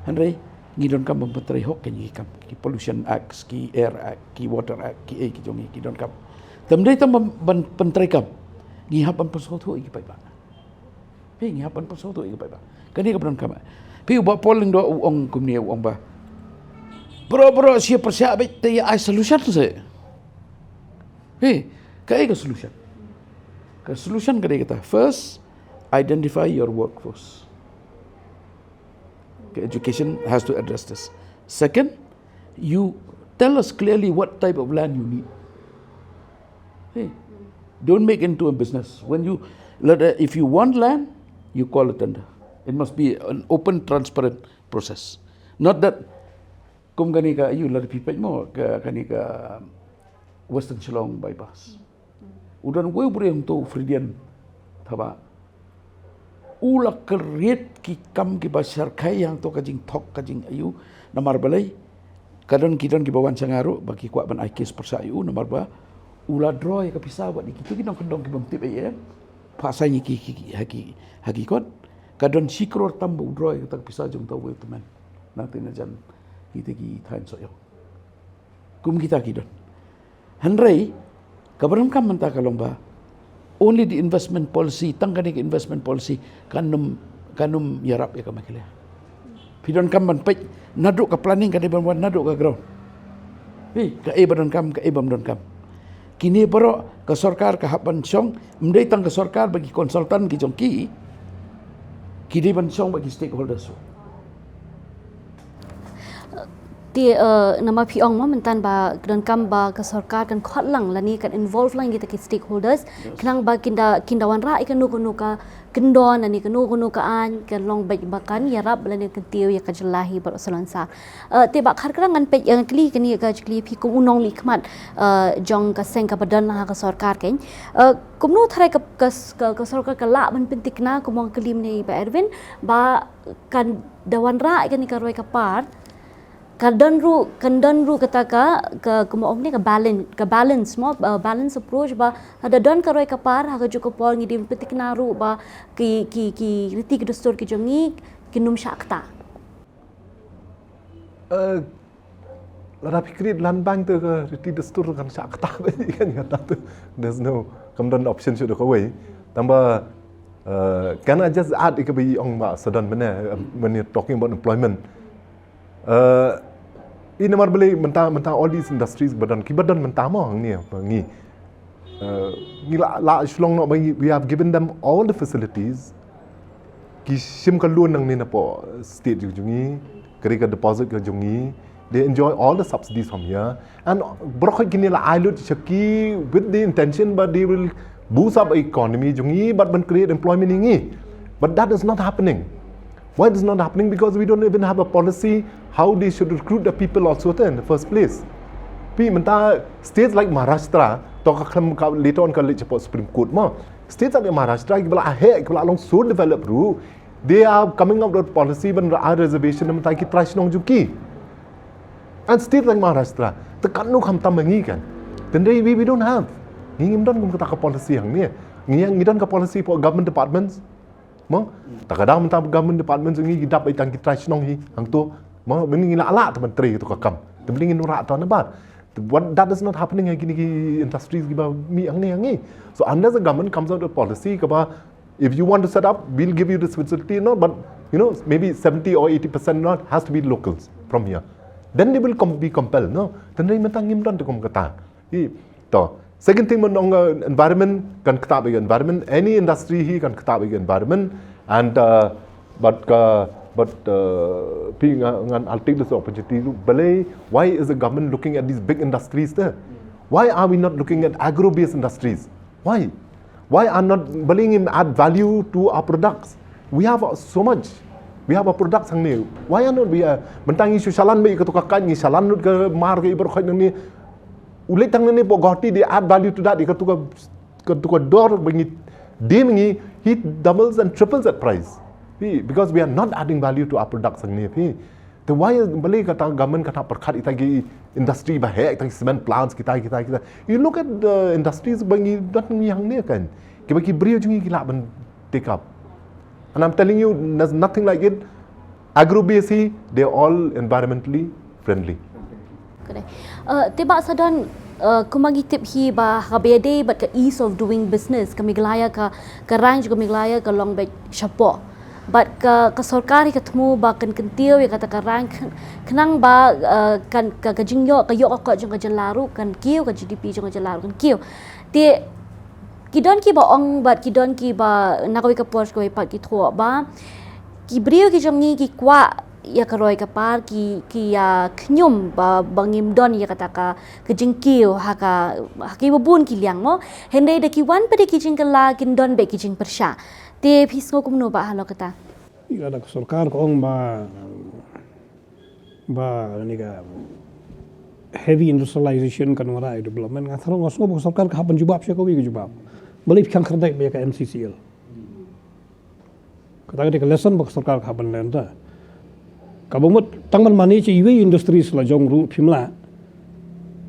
Handai ngidon kam mempertrai hok ke kam ki pollution act, ki air act, ki water act, ki ki jongi ki don kam. Tamdai tam pentrai kam. Ngihapan pesawat iki pai ba. Pi ngihapan pesawat iki pai ba. Kani ka don kam. Pi ubah polling do uong kumni uong ba. Bro siapa persiap te ai solution se. Pi kai ka solution. Ka solution kadai kata. First, identify your workforce. Okay, education has to address this. Second, you tell us clearly what type of land you need. Hey, don't make it into a business. If you want land, you call a tender. It must be an open, transparent process. Not that kum kani ka you lari pipet mo kani ka Western Shnong bypass. Udan gue beri untuk Freudian thaba. Ula kreat ki kam ki basar kai yang to kajing thok kajing ayu namar balai kadon kidan ki bawan sangaru bagi kuat ban aikis persayu namar ba ula droy ka pisah buat dikitu ki kendong ki bemtip ai pasai ki haki kon kadon sikror tambu droy ka pisah jong tahu teman nanti najan kita ki thain so yo kum kita kidon hanrei kabaram kam menta kalong ba only the investment policy, tangkanik investment policy, kanum yarap ya kamakilya. Pidon kam ban pek naduk ka planning ka deban naduk ka ground. Ka badan kam ka bam don kam. Kini baro ka sorkar ka hapan song, mdai tang ka sorkar bagi konsultan ki jongki. Kini ban song bagi stakeholders. Nama piong mo mentan ba dan kam ba ke sorkar kan khot lang lani kan involve lang kita ke stakeholders kenang ba kindawanrah ikan nu ka kendon ani kan nu ka an kan long bakan yarap lani kan tiu ya ka jelahi bar salansa te ba Kharkrang an pe yang kli kani ka kli pi ko unong mi khmat jong ka seng ka badan lah ka sorkar ken kumno thrai ka sorkar ka la ban pentikna ko mong klim ni ba Erwin ba kan dawanrah ikan ka roi ka part kandan ru kata ka kumaom ni ka balance mo balance approach ba ada don ka roi ka par ha ka juko por ngi dim petik naru ba ki riti ki dostor ki jongi kinum syakta lara pikir lan bang tu ke riti dostor kan syakta kan kata tu there's no kamdan option should go away tambah can I just add ikabi ong ba Sadon when you're talking about employment ini namar beli mentang all these industries badan mentah mo ni ngi la shlong no we have given them all the facilities ki sim ka loan nang ni na po state jungi kari ka deposit ka jungi they enjoy all the subsidies from here and brokh kini la ailut chaki with the intention but they will boost up economy jungi but ban create employment ngi but that is not happening. Why it is not happening? Because we don't even have a policy how they should recruit the people also in the first place. Menta states like Maharashtra, later on college support Supreme Court mo. States like Maharashtra, long so developed they are coming up with policy when our reservation menta ki try shnong juki. And states like Maharashtra, the kanu kham tamangi kan. Then we don't have. Ngim don kum kata policy yang ni. Ngidon ka policy for government departments. Mo takadang mentang government department sungi gidap ai tang kitrai shnong hi hang tu mo bening la ala ta menteri tu ka kam tu bening nura ta na bar what that is not happening again ki industries gi ba mi ang ni so unless the government comes out with a policy ka ba if you want to set up we'll give you this facility no but maybe 70 or 80% not has to be locals from here then they will be compelled no then they mentang ngim don tu kom kata hi to second thing on environment kan kata bagi environment any industry hi kan kata bagi environment and but being I'll take this opportunity to balay why is the government looking at these big industries there why are we not looking at agro based industries why are not baling him add value to our products we have so much we have a products hang ni why are not we mentangi salan mai ka to ka kan ni salan nut ke mar ke ibar khoi ni ulai tang ni bogoti they add value to that ka to door bengi dia he doubles and triples that price because we are not adding value to our products ni the why is balik kata government kata perkhat itagi industry ba he itagi cement plants kita you look at the industries bengi dat yang ni kan ki bagi brio jungi gila ban take up and I'm telling you there's nothing like it Agro-based, they are all environmentally friendly. Kedai. Tiba Sadon kumagi tip hi ba habede but ke ease of doing business ke Meghalaya ke rang juga Meghalaya ke long bay shapo. But ke sorkar ke temu ba kan kentiu ya kata ke rang kenang ba kan ke jingyo ke yok ke jong ke jelaru kan kiu ke GDP jong ke jelaru kan kiu. Ti kidon ki ba ong but kidon ki ba nakawi ke Porsche ko ipat ki thua ba ki brio ki jong ni ki kwa ya karoi kapar ki ya knyum ba bangim don ya kata ka kejingkiu haki babun ki liang mo hende de ki wan pade ki jingkala kin don be ki jing persha te pisngo kumno ba halo kata ada sorkar ko ong ba ni ka heavy industrialization kan wara development ngataro ngosno sorkar ka haban jubab sya ko wi jubab beli kan kerdai be ka MCCL kata ka lesson ba sorkar ka haban lenta kabumut tangman mani ci iwe industri sla jong ru phimla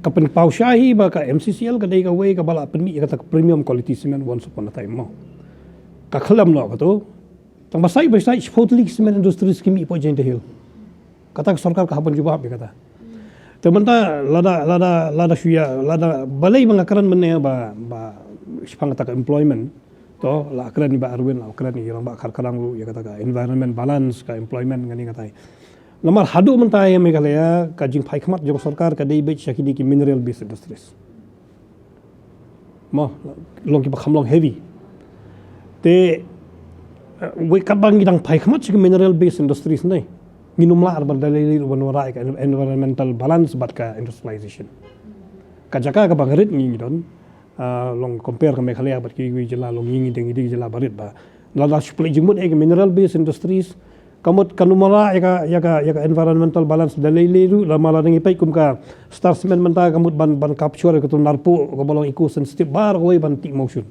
kapen paushahi ba ka MCCL ka dei ka we ka bala penmi ka premium quality cement once upon a time mo ka khalam no ka to tang basai totally cement industry skimi po jente hill kata sarkar ka haban jubab kata temanta lada shuya lada balai mangakaran menne ba shemphang ta employment to la akran ba Erwin la akran ni ba Kharkrang ru ya kata ka environment balance ka employment ngani kata lamar hadu mentai Meghalaya ka jing phai khamat jong sarkar ka dei be shakini ki mineral based industries mo long ki ba khamlong heavy te we ka bang gidang phai khamat ki mineral based industries nei minum la arban dalili wanwara ka environmental balance bat ka industrialization ka jaka ka bangarit ni don long compare ka Meghalaya bat ki jylla long yingi deng di jylla barit ba la supply jingmut e mineral based industries kamut kanumara ya ka environmental balance dalili ru la mala ngi pai kum ka star cement menta kamut ban capture ka tu narpo ko bolong eco sensitive bar ko ban ti motion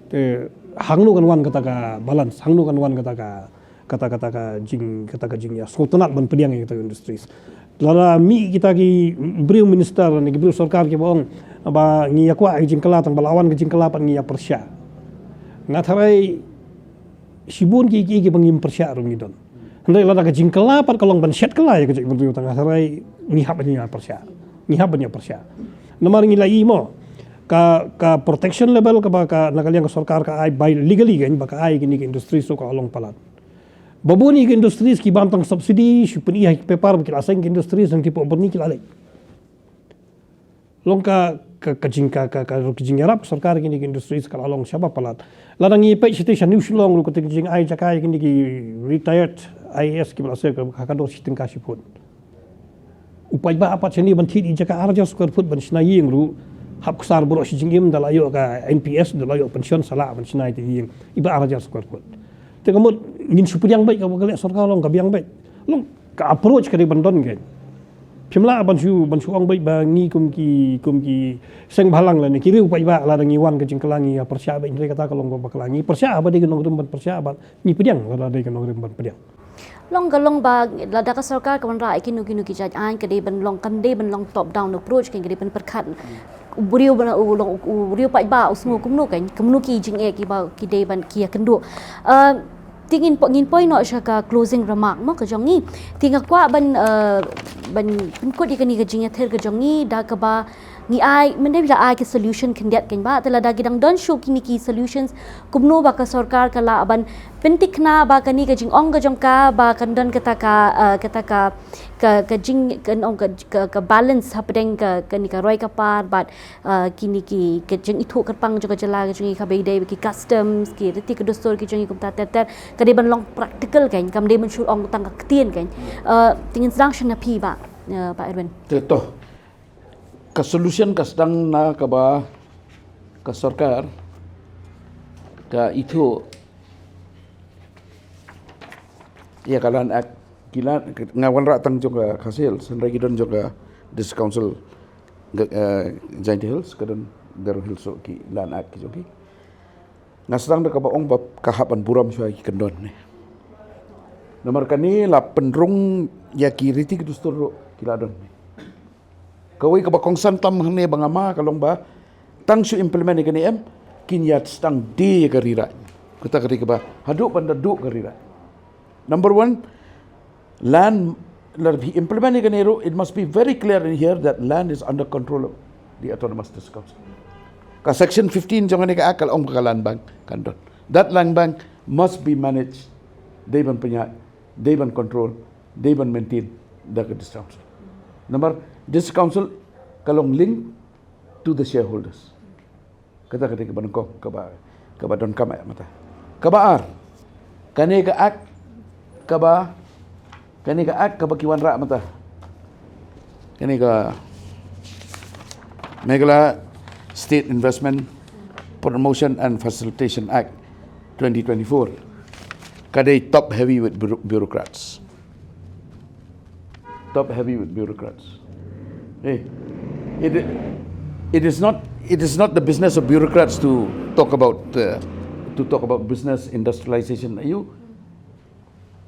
te hangnu kan wan kata ka balance hangnu kan wan kata ka jing ya sotonat ban pediang kita industries lara mi kita ki brio minister ni brio sarkar ki bong ba ngi yakwa jing kala tang balawan ke jing kala pan ngi ya persya ngatharai sibun ki bangim persya rum ngidon ndai lada ka jing kala pat kalong ban set kala ya ke jing brio tang ngatharai ngihap ni persya namar ngi lai mo ka protection level ka nakaliang sarkar ka ai by legally gan ba ka ai kini industry so ka along palat babuni ke industries ki bantang subsidi shupani hai paper ki asang ke industries ang tipo berni ki lalai longka jing yarap sarkar kini ke industries ka along syaba palat ladang i pe station new shulong lu ka jing ai jakai kini ki retired IAS ki balase ka do siting ka sipun upai ba apa chani ban thi jaka arja square foot ban snai ying ru hap ksar bro si jingim dalayo ka NPS dalayo pension sala ban snai ti ying iba arja square foot te kamut ngin supiang baik ka bagale sarkar long ka biang baik long ka approach ka di bandon gen phimla ban su ong baik ba ngi kum ki seng bhalang la ni kiri upai ba la ngi wan ka jingkalangi ya persya ba indre kata kalong ba kalangi persya ba di gnong ban persya ba ni pediang la di gnong ban pediang long galong ba lada ka sarkar ka ban ra ikinu ki jaj an ka de ban long kan de ban long top down approach kan de ban perkhat buriu ban buriu pai ba usmu kumnu kan kumnu ki jing e ki ba ki de ban ki kendu tingin point no sya ka closing remark mo ka jongi tinga kwa ban kut ikani ka jing ther ka jongi da ka ba ngi ai mende bila ai ke solution kendiat kan ba tela da gidang don show kini ki solutions kumno ba ka sarkar kala ban pentikna ba kani ka jing ong ka jong ka ba kan don kata ka jing kan ong ka balance hapdeng ka ni ka roi ka par but kini ki ka jing itu ka pang juga jela ka jing ka be dei ki customs ki reti ka dostor ki jing kum ta ter ka de ban long practical kan kam de ban shul ong tang ka tien kan tingin sedang shana pi ba Pak Erwin Teto ka solution ka sedang na ka ba ka sarkar ka itu ya kalan ak kila ngawan ra tang juga hasil senrai gidon juga this council Giant Hills kadon Garu Hills so ki lan ak ki jogi ngasang da ka ba ong ba kahapan buram sya ki kendon ni nomor kani la penrung ya ki riti ki dustur kiladon ni kawai ka ba kongsan tam hangne bangama kalong ba tang su implement ni em kin ya stang di ka rira kita kari ka ba hadu pandadu ka rira Number one, land, implementing it must be very clear in here that land is under control of the Autonomous District Council. Section 15 jangan ni akal om ka land bank kandon. That land bank must be managed. They ban punya, they ban control, they ban maintain the district council. Number district council kalong link to the shareholders. Kata ke ban kong ka don kamay mata. Kabaar kani ka ak kaba jingwanrah mata. Kani ka Meghalaya State Investment Promotion and Facilitation Act 2024. Kadai top heavy with bureaucrats. Top heavy with bureaucrats. Hey, it is not the business of bureaucrats to talk about business industrialization. You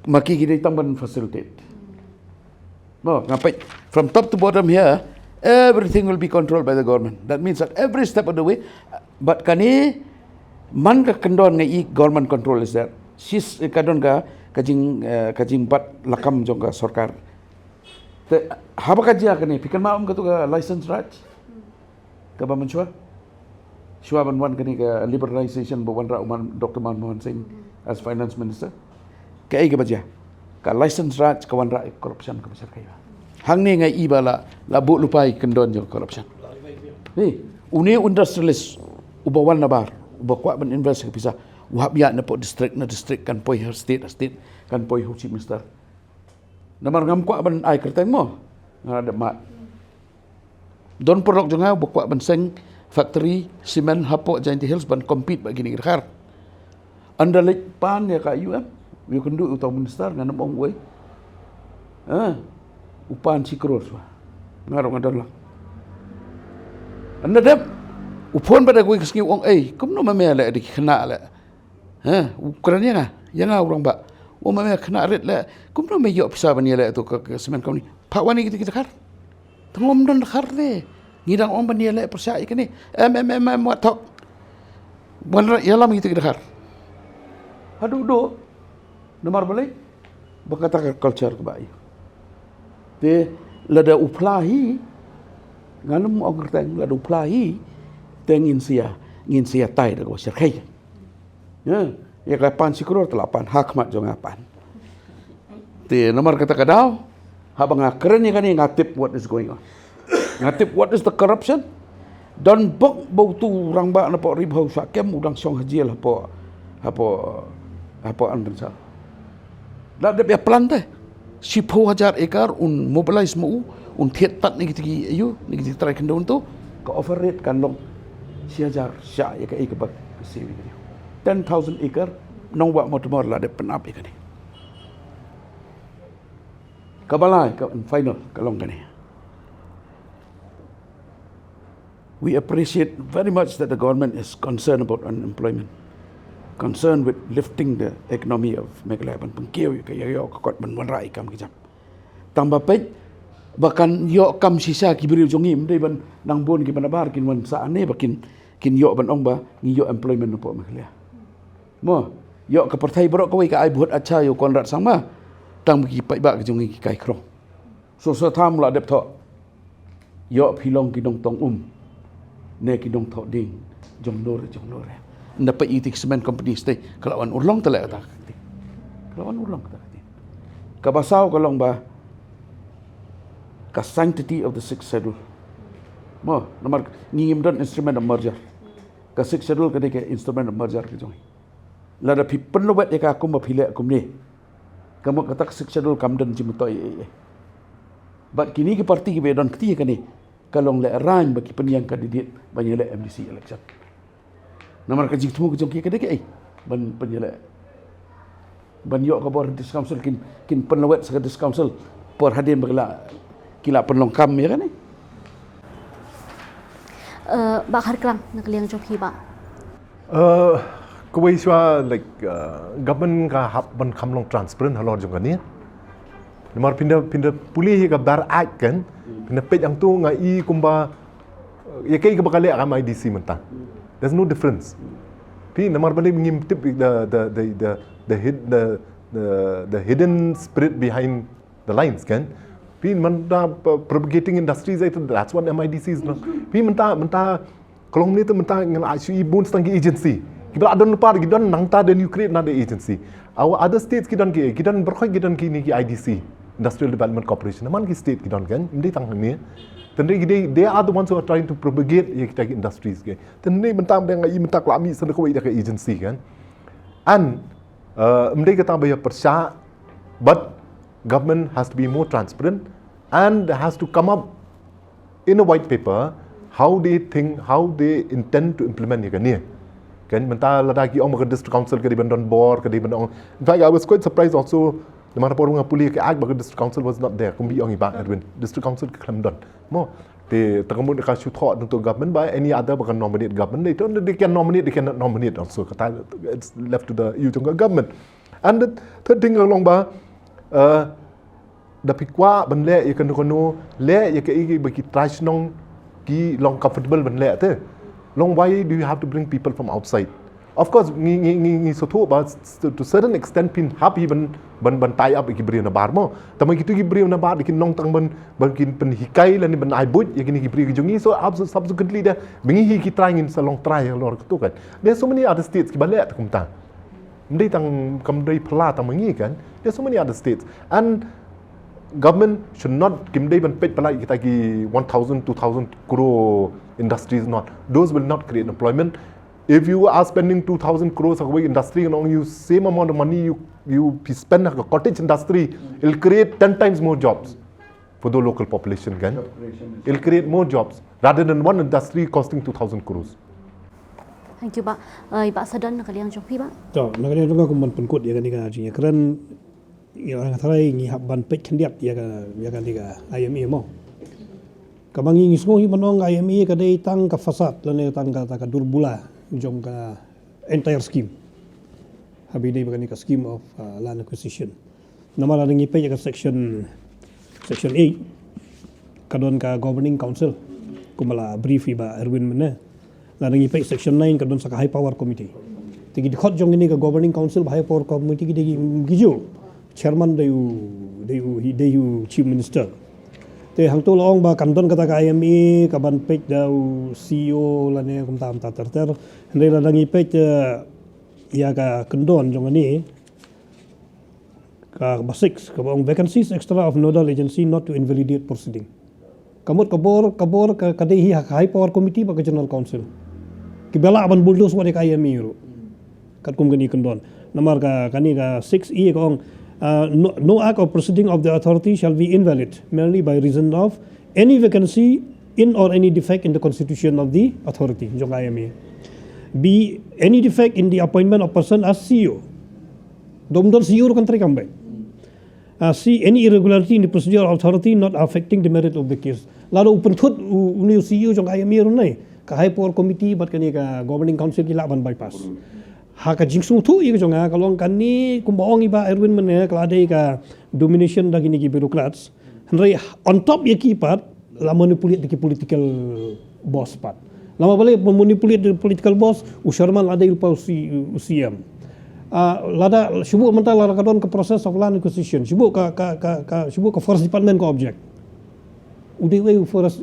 maki kita tambah facilitate. No, ngapai from top to bottom here. Everything will be controlled by the government. That means that every step of the way, but kani man ka kendon ngai government control is there. Sis kadon ka kajing bat lakam jong ka sorkar. Te haba kajia kani fikir maum ka tu ka license raj. Ka ba menshua? Shua ban kani ka liberalization Jingwanrah Uman Dr. Manmohan Singh as finance minister. Ka ai ka baja. Ka license raj ka Jingwanrah corruption ka besar kaya. Hangne ngai ibala labu lupai kendon jo corruption. Ni uni industrialist ubawan nabar ubakwa ban invest ke bisa wahab ya na po district kan poi state kan poi hu chief minister. Namar ngam kwa ban ai kerteng mo ada mat. Don porok jonga ubakwa ban seng factory cement hapo Giant Hills ban compete bagi ni khar. Anda lek pan ya ka UM we can do utau minister nganam ong we. Upan sikror swa ngarong adalah anda dep upon pada gue keski ong kum no memela di kena la ukurannya nga yang orang ba memela kena red la kum no me yo pisa bani la tu ke semen kau ni pak wani kita kar tengom don kar le ngidang ong bani la persa ikani wat tok Jingwanrah yalam kita kar aduh do nomor balik berkata culture ke baik. Te lada uplahi nganum ong teng lada uplahi tengin sia tai da ko serkai ya ka pan sikror telapan hakmat jong apan te nomor kata kadau habang akren ni kani ngatip what is going on, ngatip what is the corruption dan bok bau tu rang ba na po ribau sakem udang song hajil hapo andan la de plan teh 10,000 ekar mobilize mo thiet tat ni giti ayu ni giti try kendon tu ka offer rate kan long 10,000 sya ya ka ek bak sewi ni 10,000 ekar nong wa motomor la de penap ikani kabalai ka final kalong kani. We appreciate very much that the government is concerned about unemployment, concerned with lifting the economy of Meghalaya ban pengkiu ka yo kot ban Jingwanrah ikam kijam tambah pej bahkan yo kam sisa kibri jongim dei ban nang bon ki banabar kin wan sa ane bakin kin yo ban ong ba ngi yo employment no po Meghalaya mo yo ka partai borok koi ka ai buat acha yo konrat sama tang ki pai ba ki jongi ki kai krong so tham la dep tho yo philong ki dong tong ne ki dong tho ding jong nor dapat itik semen company stay kelawan urlong telek tak kelawan urlong tak kabasau kalong ba ka sanctity of the sixth schedule mo nomor ngim don instrument of merger ka sixth schedule ka ke instrument of merger ke jong la da pipen lo bet ka kum ba phile kum ni kamu kata sixth schedule kam dan jimutoi but kini ke parti ke bedon kti ka ni kalong le ran bagi penyang kandidat banyak le MDC election nomor kajik temu kejong ki kadek ban penjela ban yo ka bor dis council kin penlawat sa dis council por hadir bagla kila penlongkam ya kan ba Kharkrang nak liang jok hi ba ko wei shwa like government ka hab ban khamlong transparent halor jong kan ni nomor pindah pulih ka bar aj kan pindah pej ang tu ngai kumba ya kai ka bakale ka mai DC mentah. There's no difference. Pi namar balik ngimtip the the hidden spirit behind the lines kan. Pi menta propagating industries itu, that's what MIDC is. Pi menta kalau ni tu menta dengan ICE bun setengah agency. Kita ada lupa kita nangta then you create another agency. Our other states kita berkhoi kita ni IDC, Industrial Development Corporation. Naman ki state kita kan, ini tang ni. They are the ones who are trying to propagate kita industries ke. Tende menta dengan menta kelami sana kau ida ke agency kan. And mereka kata bayar persya, but government has to be more transparent and has to come up in a white paper how they intend to implement ni. Kan mentah lagi orang ke district council ke di dorbar ke di orang. In fact, I was quite surprised also the mana orang puli ke ag bagi district council was not there. Kumbi orang ibang Erwin district council ke Klamdon. Mo they terkamu dekat shoot thought untuk government by any other bukan nominate government. They can nominate, they cannot nominate also. Kata it's left to the iatyngkhuh government. And the third thing along ba dapat kuat benda ia kena le ia ke bagi try shnong ki long comfortable benda tu. Long why do you have to bring people from outside? Of course, ni soto but to certain extent pin happy ban tie up iki beri na bar mo. Tamai gitu ki beri na bar iki nong tang ban kin pen hikai lan ban ai bud ya kini ki beri jongi so subsequently dah bengi ki trying in salong try lor tu kan. There's so many other states ki balik tak kumta. Mendai tang kamdai pla tang mengi kan. There's so many other states and government should not kimdai ban pet pala kita ki 1,000 2,000 crore industries not. Those will not create employment. If you are spending 2,000 crores away industry and you same amount of money you spend on a cottage industry, it'll create 10 times more jobs for the local population kan. It'll create more jobs rather than one industry costing 2,000 crores. Thank you Pak. Pak Sadon nak liang jong pi Pak. To nak liang jong aku man penkut dia kan ni kan jing keren yang tharai ngi hab ban pek kendiap dia kan ni kan IMA mo. Kabangi ngi semua manong IMA ka dei tang ka fasad lan tang ka durbula jong ka entire scheme. Habi dei bagani ka scheme of land acquisition. Nama la ngi pe ka section 8 kadon ka governing council kumala brief ba Erwin mena. La ngi pe section 9 kadon sa high power committee. Tigi khot jong ni ka governing council high power committee ki gijo chairman deyu chief minister. Te hang tu long ba kanton kata ka IME ka ban pek dau CEO la ne kum tam ta ter ndai la dangi pek ya ka kendon jong ni ka basic ka bang vacancies extra of nodal agency not to invalidate proceeding. Kamut kabor ka dei high power committee ba ka general council. Ki bela ban bulldoze wa ka IME ru. Kat kum gani kendon. Namar ka kani ka 6E ka ong no act or proceeding of the authority shall be invalid merely by reason of any vacancy in or any defect in the constitution of the authority. Jong IMA. B. Any defect in the appointment of person as CEO. Domdor CEO kan try kambai. C. Any irregularity in the procedure of authority not affecting the merit of the case. Lalu open thut uni CEO jong IMA runai. Ka high power committee bat kani ka governing council ki laban bypass. Haka jingsung tu i jonga kalong kan ni kumbaong iba Erwin mene kalade ka domination da gini ki bureaucrats henry on top ye ki pat la manipulate ki political boss pat lama balik manipulate political boss usharman lada ilpa UCM lada sibuk mental la kadon ke proses of land acquisition sibuk ka forest department ko object udewe forest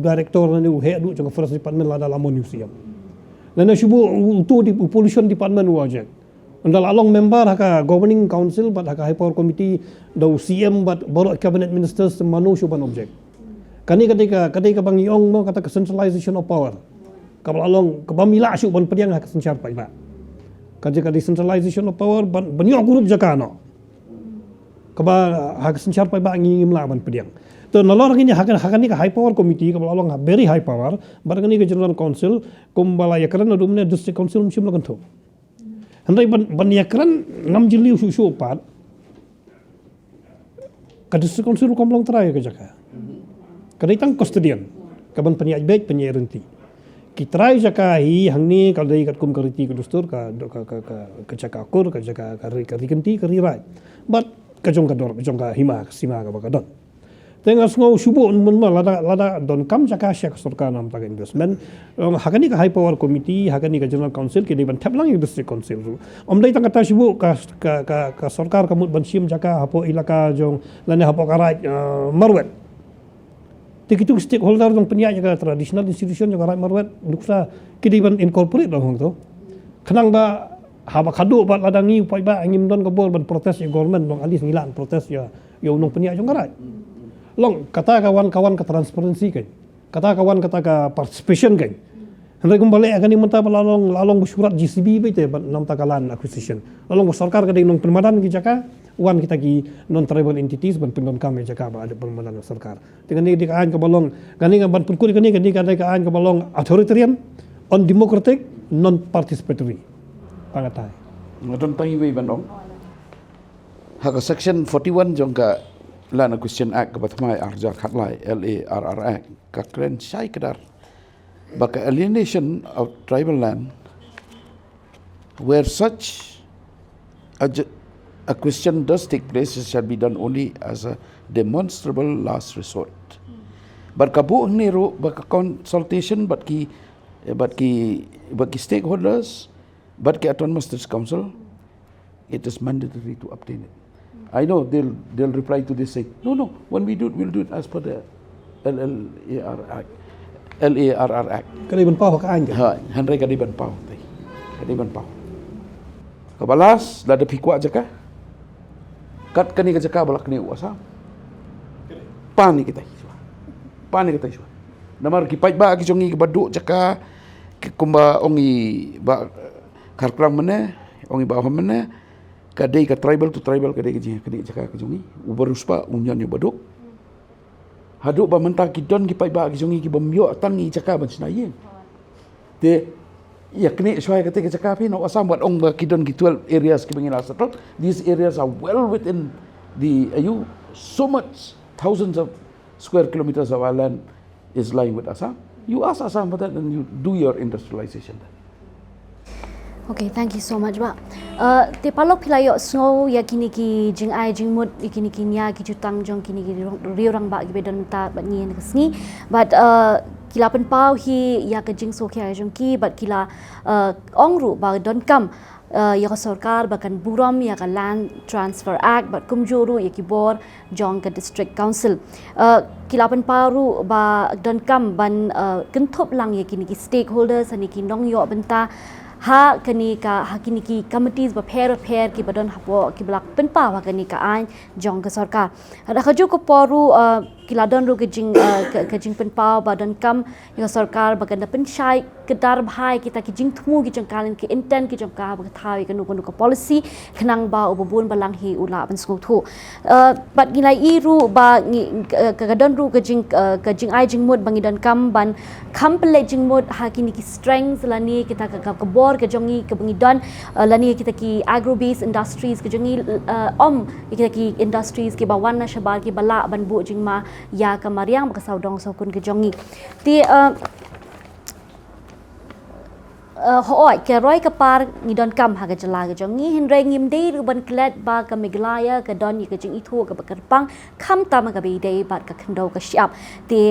director na u head du forest department lada lamon UCM Lana shubu utu di pollution department wajak. Andal along member haka governing council but haka high power committee dau CM but baru cabinet ministers manu shuban object. Kani ketika bang yong no kata centralization of power. Kabal along kabamila shuban pediang haka sensyar pa iba. Kaja decentralization of power banyak grup jakano. Kaba haka sensyar pa iba ngingim la ban pediang. So nalor kini hakani ka high power committee kabal along very high power barangani ka general council kumbala yakran rumne district council mshim lagan tho handai ban yakran ngam jili su pat ka district council komlong trai ka jaka kadai tang custodian ka ban paniaj bek panyerenti ki trai jaka hi hangni kadai kat kum kariti ka dustur ka jaka kur ka jaka ka rikenti ka rirai but ka jong ka dor jong ka hima sima ka bakadon Tengah ngau subuh mun lada don kam jaka syak sorkar nam tak investment hakani ka high power committee hakani ka general council ke deban tap lang district council omdai tang kata subuh ka sorkar kamut ban sim jaka hapo ilaka jong lane hapo karai marwet tikitu stakeholder dong penya jaka traditional institution jaka karai marwet nuksa ke deban incorporate dong to kenang ba haba kadu ba ladangi upai ba angim don kabol ban protes ya government dong alis ngilan protes ya nong penya jong karai long kata kawan-kawan ke transparansi kan kata kawan kata ke participation kan hendak kembali akan diminta lalong bersurat GCB bete nam takalan acquisition lalong sorkar kadang nong permadan ki jaka wan kita ki non tribal entities ban pendon kami jaka ba ada permadan sorkar dengan ni dikaan ke balong gani ban pun kini kadai kaan ke balong authoritarian undemocratic non participatory pangatai ngadon tangi we bandong hak section 41 jong ka Land Acquisition Act kebatmai arja khatlai LARR Act kakren sai kedar baka alienation of tribal land where such acquisition does take place it shall be done only as a demonstrable last resort but kabu nero baka consultation but ki stakeholders but ki autonomous council it is mandatory to obtain it. I know they'll reply to this saying, no, when we do it, we'll do it as per the LARR Act. Kaliban pau ka anja. Ha, handai kaliban pau. Kaliban pau. Kabalas, lada pikwa jaka. Kat kani ka jaka balak ni uasa. Pani kita. Namar ki pai ba ki jongi ki badu jaka kumba ongi ba Kharkrang mene, ongi ba mene. Kadai ka tribal to tribal kadai jaka ke jongi ubaruspa unyan yo baduk haduk ba mentah ki don ki pai ba ki jongi ki bomyo tangi jaka ban snaye te ya kene swai kate ke jaka pi no asam buat ong ba ki don ki 12 areas ki bangila settle these areas are well within the so much thousands of square kilometers of our land is lying with Assam. You ask Assam for that and you do your industrialization there. Okay, thank you so much, ba. Te palok pilayo snow ya kini ki jing ai jing mut kini kinya ki jutang jong kini ki riew rang ba ki bedon ta bat ni ne kesni but kila pen pau hi ya ke jing so kya jong ki but kila ong ru ba don kam ya ka sorkar bakan buram ya ka land transfer act but kumjuru ya ki bor jong ka district council kila pen pau ru ba don kam ban kenthop lang ya kini ki stakeholders ani ki nong yo benta ha kini ki committees ba pair ki badon hapo ki blak penpa wa kani ka an jong ka sarkar ada khaju ko poru kiladon ru ke jing penpa badon kam ya sarkar ba kana penchai kedar bhai kita ki jing thmu ki jangkalin ki intent ki jangka ba thawi kanu ka policy khnang ba ubun balang hi ula ban sku thu but gilai iru ba kadon ru ke jing ai jing mod bangi don kam ban complet jing mod ha kini ki strengths lani kita ka bor ke jongi ke bangidon lani kita ki agro based industries ke jongi kita ki industries ke bawan na shabar ki bala ban bu jingma ya ka mariang ba saudong sokun ke jongi ti hooi ke roi ke par ngidon kam ha ke jela ke jongi hinre ngim dei ru ban klet ba ka Meghalaya ke don ke jing ithu ke Kharkrang kham tam ka be dei bat ka khndo ka siap ti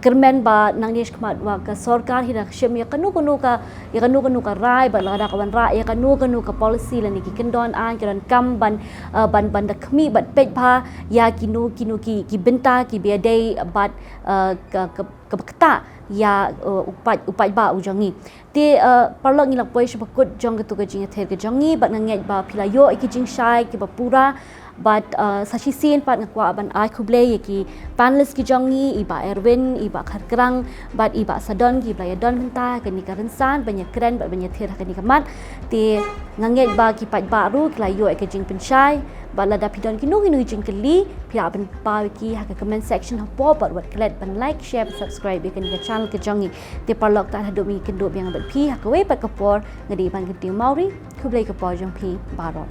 kermen ba nangnish kmat wa ka sorkar hina shem ya kanu ka rai ba lada kawan ra ya kanu ka policy lani ki kendon an keran kam ban da khmi bat pej pha ya kinu ki benta ki be dei bat ka kta ya upai ba ujangi te parlo ngi la poi shbakut jong tu ka jing the ke jongi bat nganget ba philayo ki jing shai ki ba pura but sashi sin pat ngakwa ban ai khuble ki panelist ki jongi iba Erwin iba Kharkrang but iba Sadon ki ba iadonbynta kani ka Rynsan banyak keren banyak thir kani kamat te nganget ba ki pat baru klayo ke jing penchai ba lada pidon ki nu jing keli pia ban pa ki ha ka comment section ha po bat wat klet ban like share subscribe kani ka channel ke jongi te parlok ta hadu mi kendo yang bat pi ha ka we pat ka por ngadi ban ki mauri khuble ka por jong pi baron